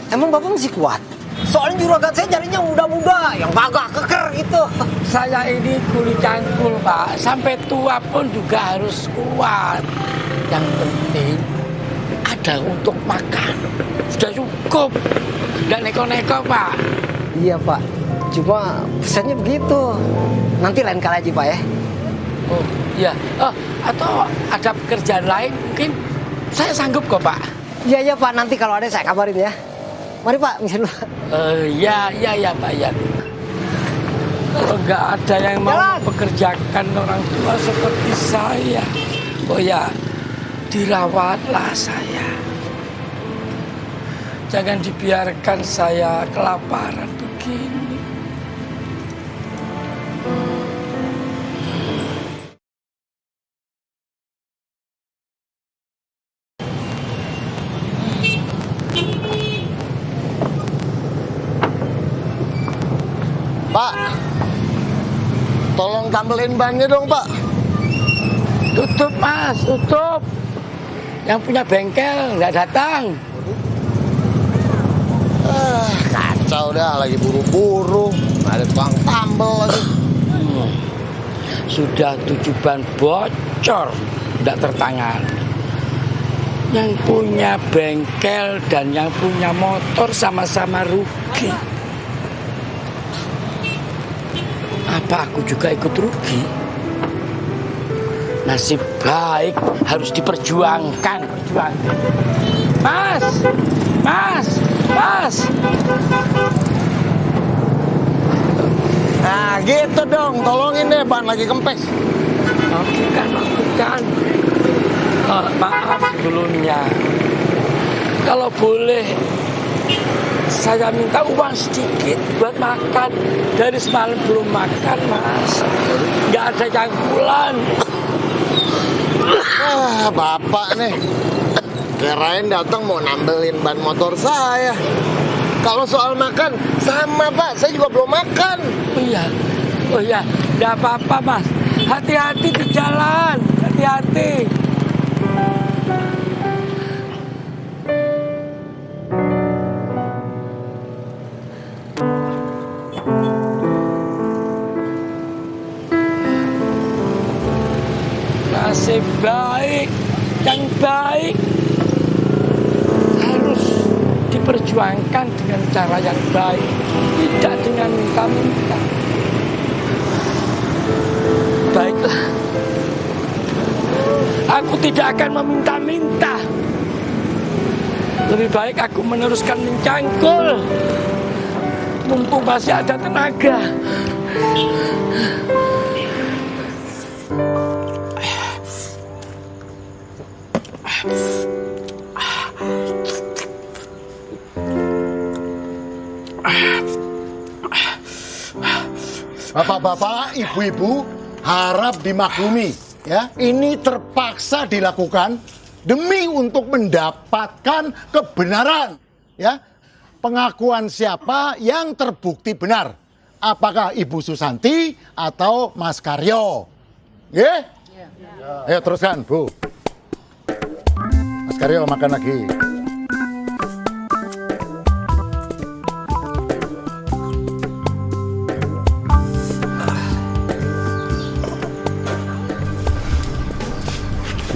Emang Bapak masih kuat? Soalnya juragan saya carinya muda-muda, yang gagah keker gitu. Saya ini kuli cangkul, Pak. Sampai tua pun juga harus kuat. Yang penting ada untuk makan. Sudah cukup. Nggak neko-neko, Pak. Iya, Pak. Cuma pesannya begitu. Nanti lain kali aja, Pak ya. Oh, iya. Oh, atau ada pekerjaan lain mungkin saya sanggup kok, Pak. Iya, Pak. Nanti kalau ada saya kabarin ya. Mari, Pak. Misalnya. Iya, Pak. Ya. Kalau nggak ada yang mau mempekerjakan orang tua seperti saya, oh ya, dirawatlah saya. Jangan dibiarkan saya kelaparan begini. Pak, tolong tambelin bannya dong, Pak. Tutup, Mas, tutup. Yang punya bengkel nggak datang. Kacau dah, lagi buru-buru. Ada tukang tambel lagi. Sudah 7 ban bocor, tidak tertangan. Yang punya bengkel dan yang punya motor sama-sama rugi. Apa aku juga ikut rugi? Nasib baik harus diperjuangkan. Mas. Nah gitu dong, tolongin deh, ban lagi kempes. Lakukan. Maaf dulunya. Kalau boleh, saya minta uang sedikit buat makan. Dari semalam belum makan, Mas. Nggak ada jangkulan. Bapak nih. Kirain datang mau nambelin ban motor saya. Kalau soal makan, sama Pak, saya juga belum makan. Oh iya, nggak apa-apa Mas. Hati-hati di jalan, hati-hati. Nasib baik, yang baik harus diperjuangkan dengan cara yang baik, tidak dengan minta-minta. Baiklah, aku tidak akan meminta-minta. Lebih baik aku meneruskan mencangkul, mumpung masih ada tenaga. Bapak-bapak, ibu-ibu harap dimaklumi ya. Ini terpaksa dilakukan demi untuk mendapatkan kebenaran ya. Pengakuan siapa yang terbukti benar? Apakah Ibu Susanti atau Mas Karyo? Ya? Ayo teruskan, Bu. Mas Karyo makan lagi.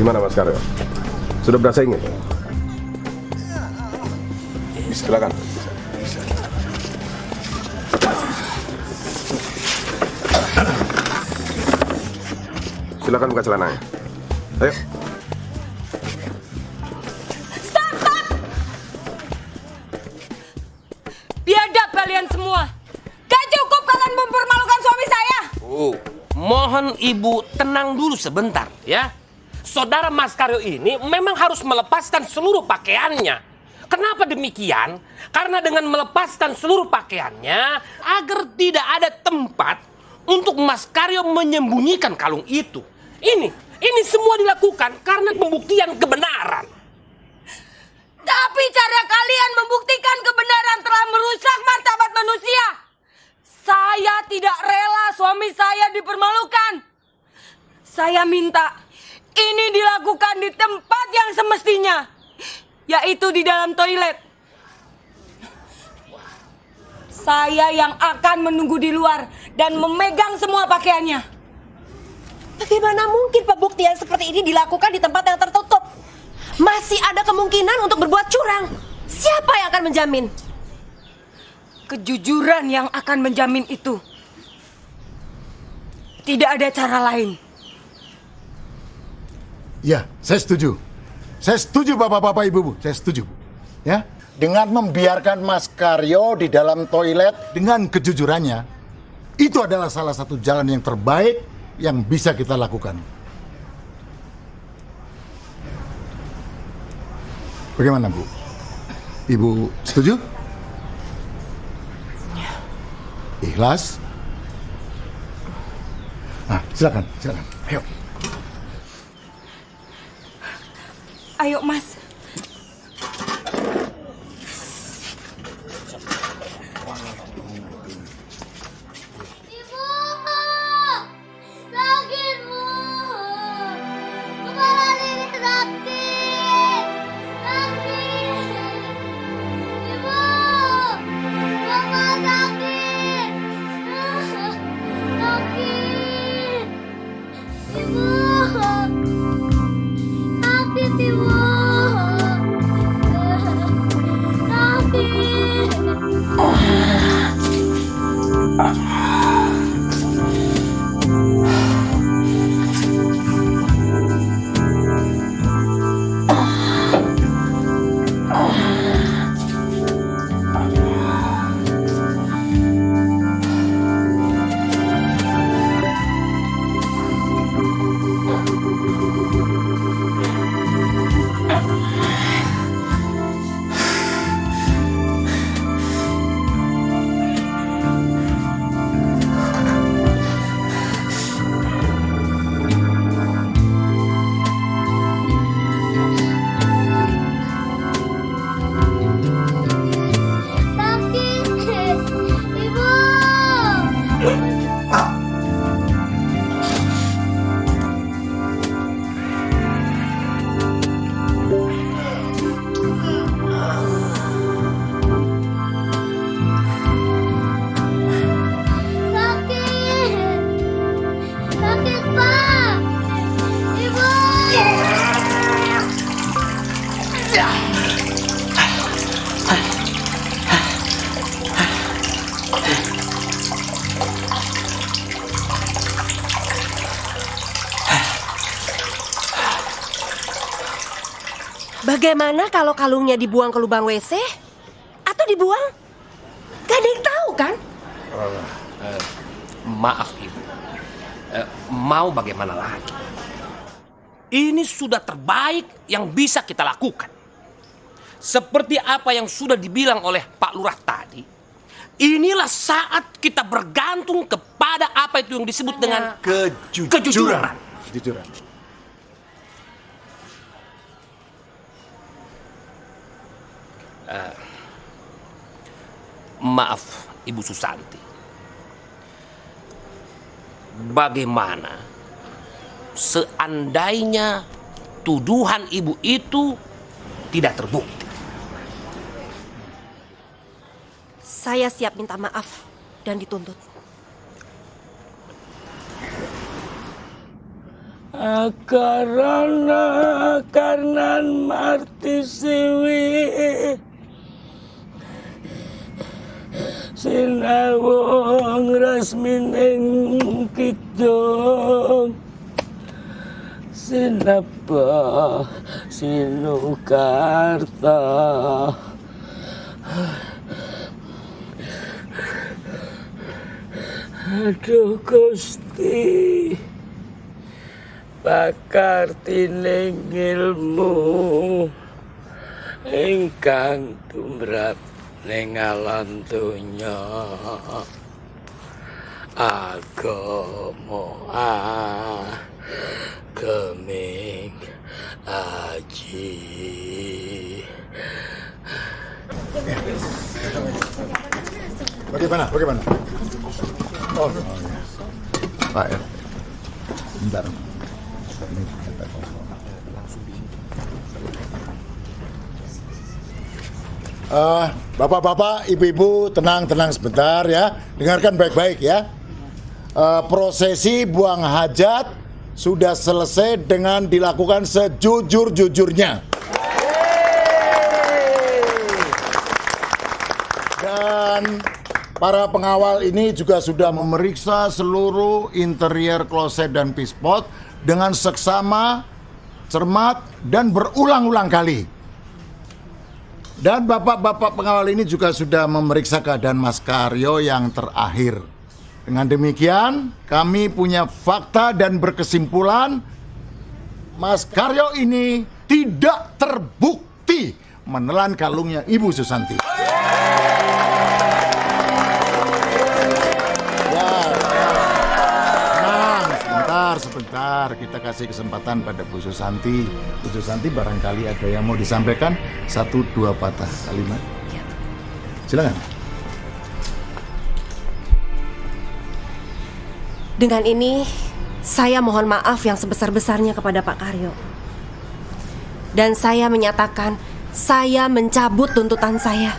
Gimana Mas Karyo? Sudah berasa ingin? Silakan. Silakan buka celananya. Ayo. Stop! Biadab kalian semua. Gak cukup kalian mempermalukan suami saya. Mohon ibu tenang dulu sebentar ya. Saudara Mas Karyo ini memang harus melepaskan seluruh pakaiannya. Kenapa demikian? Karena dengan melepaskan seluruh pakaiannya agar tidak ada tempat untuk Mas Karyo menyembunyikan kalung itu. Ini semua dilakukan karena pembuktian kebenaran. Tapi cara kalian membuktikan kebenaran telah merusak martabat manusia. Saya tidak rela suami saya dipermalukan. Saya minta ini dilakukan di tempat yang semestinya, yaitu di dalam toilet. Saya yang akan menunggu di luar dan memegang semua pakaiannya. Bagaimana mungkin pembuktian seperti ini dilakukan di tempat yang tertutup? Masih ada kemungkinan untuk berbuat curang. Siapa yang akan menjamin? Kejujuran yang akan menjamin itu. Tidak ada cara lain. Ya, saya setuju. Saya setuju bapak-bapak ibu-ibu, saya setuju. Ya, dengan membiarkan Mas Karyo di dalam toilet dengan kejujurannya, itu adalah salah satu jalan yang terbaik yang bisa kita lakukan. Bagaimana, Bu? Ibu setuju? Ikhlas? Nah, silakan. Ayo. Ayo, Mas. Pak! Ibu! Bagaimana kalau kalungnya dibuang ke lubang WC? Atau dibuang? Gak ada yang tahu kan? Maaf Ibu, mau bagaimana lagi? Ini sudah terbaik yang bisa kita lakukan. Seperti apa yang sudah dibilang oleh Pak Lurah tadi, inilah saat kita bergantung kepada apa itu yang disebut dengan kejujuran. Kejujuran. Maaf Ibu Susanti. Bagaimana seandainya tuduhan Ibu itu tidak terbukti? Saya siap minta maaf dan dituntut. Karena marti siwi sinawong rasmining kidung sinapa sinukarta aduh Gusti bakar tining ilmu ingkang tumrap ning alam donya agama geming aji. Bagaimana? Oh, Pak R. Bentar. Bapak-bapak, ibu-ibu, tenang sebentar ya. Dengarkan baik-baik ya. Prosesi buang hajat sudah selesai dengan dilakukan sejujur-jujurnya. Dan para pengawal ini juga sudah memeriksa seluruh interior kloset dan pispot dengan seksama, cermat, dan berulang-ulang kali. Dan bapak-bapak pengawal ini juga sudah memeriksa keadaan Mas Karyo yang terakhir. Dengan demikian, kami punya fakta dan berkesimpulan Mas Karyo ini tidak terbukti menelan kalungnya Ibu Susanti. Sebentar, kita kasih kesempatan pada Bu Susanti. Bu Susanti barangkali ada yang mau disampaikan, 1-2 patah kalimat. Silakan. Dengan ini, saya mohon maaf yang sebesar-besarnya kepada Pak Karyo. Dan saya menyatakan, saya mencabut tuntutan saya.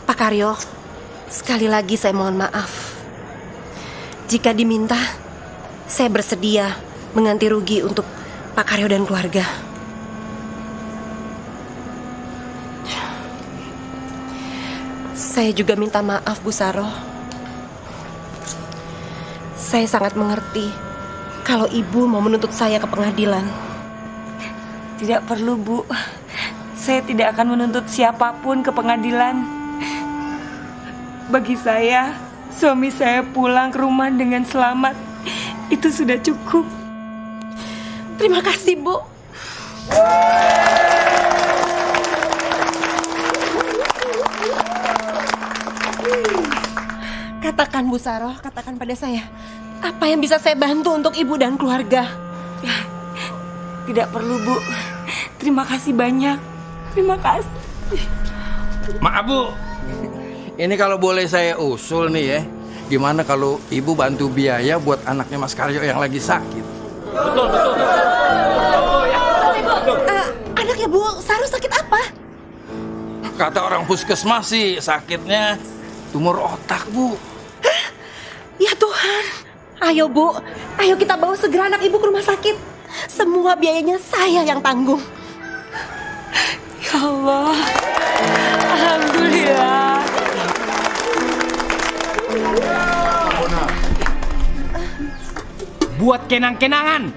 Pak Karyo, sekali lagi saya mohon maaf. Jika diminta, saya bersedia mengganti rugi untuk Pak Karyo dan keluarga. Saya juga minta maaf, Bu Saroh. Saya sangat mengerti kalau Ibu mau menuntut saya ke pengadilan. Tidak perlu, Bu. Saya tidak akan menuntut siapapun ke pengadilan. Bagi saya, suami saya pulang ke rumah dengan selamat. Itu sudah cukup. Terima kasih, Bu. Katakan, Bu Saroh, katakan pada saya, apa yang bisa saya bantu untuk Ibu dan keluarga? Tidak perlu, Bu. Terima kasih banyak. Terima kasih. Maaf, Bu. Ini kalau boleh saya usul nih ya, gimana kalau Ibu bantu biaya buat anaknya Mas Karyo yang lagi sakit? Anak Emangnya Bu Saru sakit apa? Kata orang puskesmas sih sakitnya tumor otak, Bu. Ya Tuhan. Ayo Bu, ayo kita bawa segera anak ibu ke rumah sakit. Semua biayanya saya yang tanggung. Ya Allah. Alhamdulillah. Buat kenang-kenangan.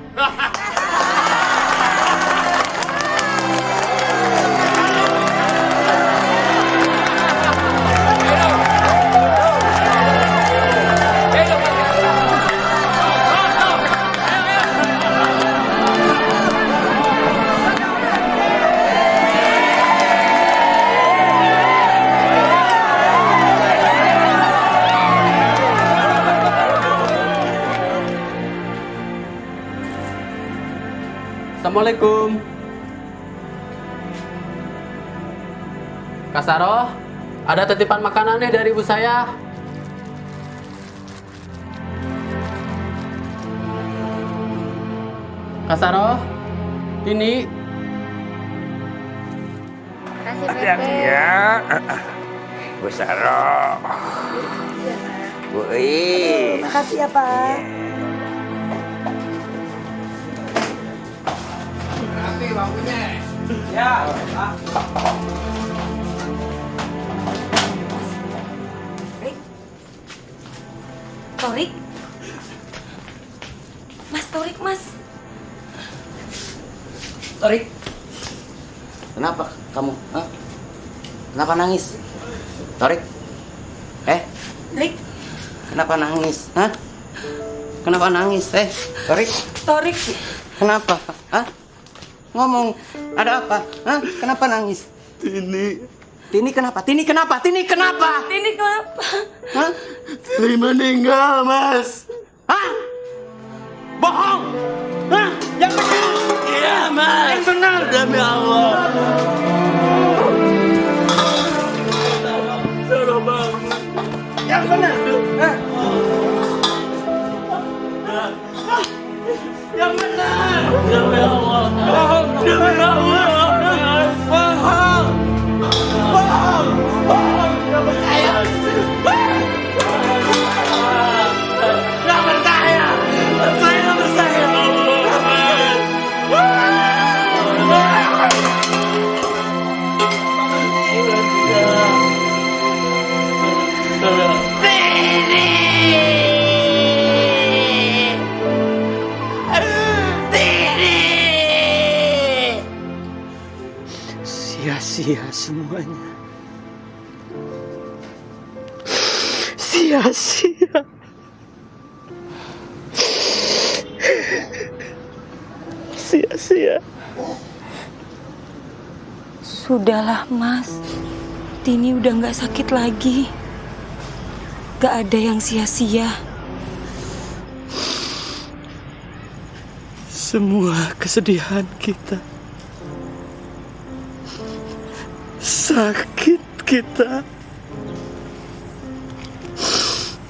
Assalamualaikum. Kak Saroh, ada titipan makanan nih dari ibu saya. Kak Saroh, ini. Hati-hati ya. Bu Saroh. Bu I. Makasih ya Pak. Nanti bangkunya. Ya. Torik. Mas Torik, Mas. Torik. Kenapa kamu? Hah? Kenapa nangis? Torik. Torik. Kenapa nangis? Hah? Kenapa nangis? Torik. Torik. Kenapa? Hah? Ngomong. Ada apa? Hah? Kenapa nangis? Tini kenapa? Tini kenapa? Tini kenapa? Tini kenapa? Hah? Tini meninggal, Mas. Hah? Bohong! Hah? Yang benar! Iya, Mas. Yang benar! Demi Allah. Yang benar! Hah? Yang benar! Demi Allah. Bohong! Demi Allah. Bohong! Bohong! Bohong! Gak percaya! Gak percaya! Saya gak percaya! Sia-sia semuanya. Sia-sia. Sia-sia. Sudahlah, Mas. Tini udah nggak sakit lagi. Gak ada yang sia-sia. Semua kesedihan kita, sakit kita,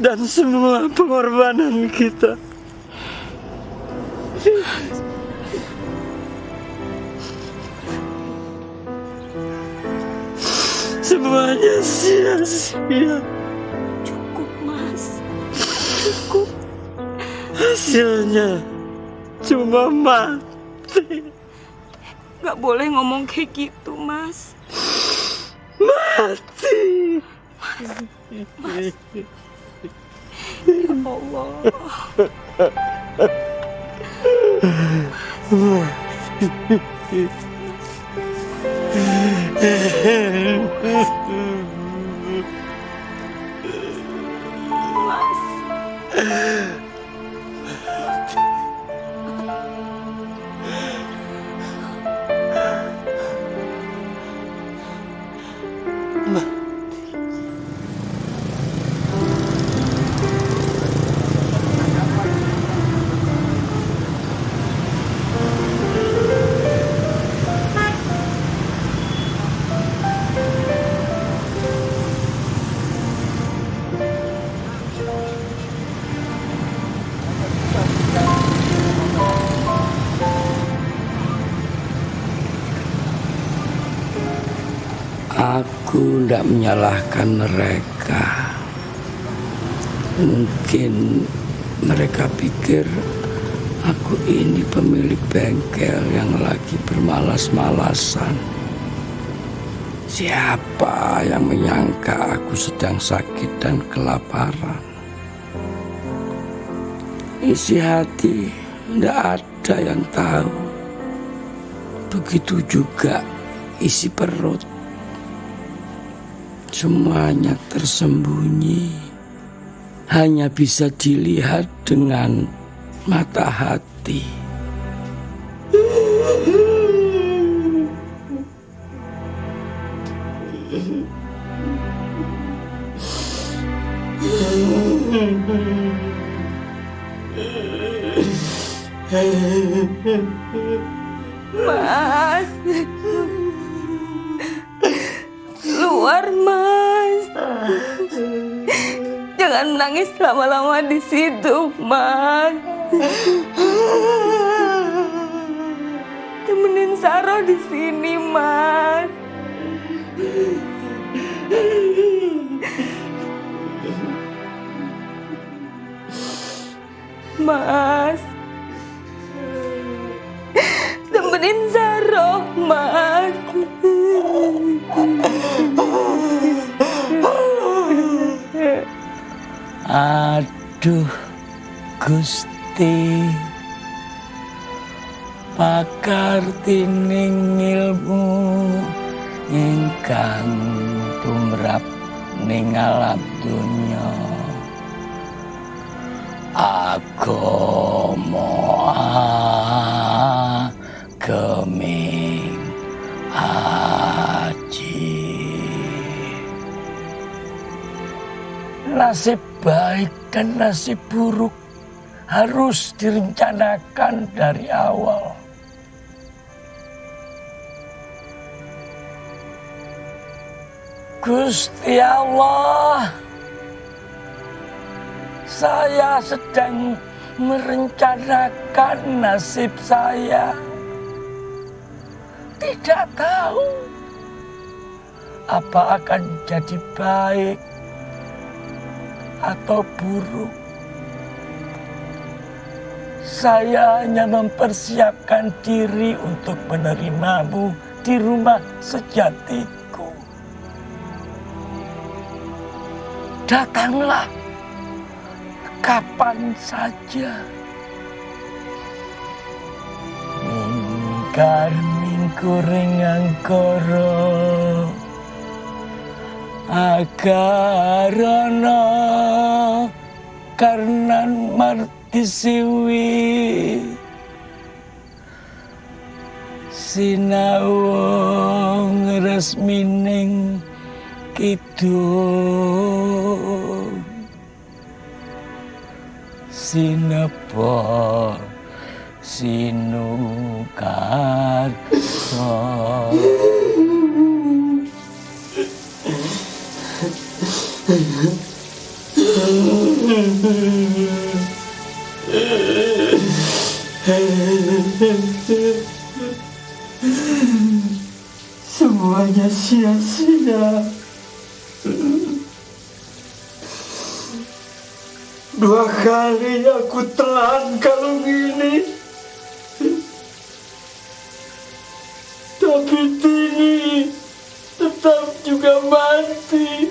dan semua pengorbanan kita semuanya sia-sia. Cukup, Mas. Cukup. Hasilnya cuma mati. Gak boleh ngomong kayak gitu, Mas. Mati. Mas. Ya Allah. Aku tidak menyalahkan mereka. Mungkin mereka pikir aku ini pemilik bengkel yang lagi bermalas-malasan. Siapa yang menyangka aku sedang sakit dan kelaparan? Isi hati tidak ada yang tahu. Begitu juga isi perut. Semuanya tersembunyi. Hanya bisa dilihat dengan mata hati. Mas, keluar Mas. Jangan menangis lama-lama di situ, Mas. Temenin Saro di sini, Mas. Mas, temenin Saro, Mas. Aduh, Gusti, pakar tining ilmu ingkang tumrap ning alam dunya. Agama geming aji. Nasib baik dan nasib buruk harus direncanakan dari awal. Gusti Allah, saya sedang merencanakan nasib saya. Tidak tahu apa akan jadi baik atau buruk. Saya hanya mempersiapkan diri untuk menerimamu di rumah sejatiku. Datanglah kapan saja. Mingkar mingkuring angkara agarana karnan marti siwi sinau ngresmining kidung sinepa sinukar semuanya sia-sia. 2 kali aku telan kalung ini, tapi Tini tetap juga mati.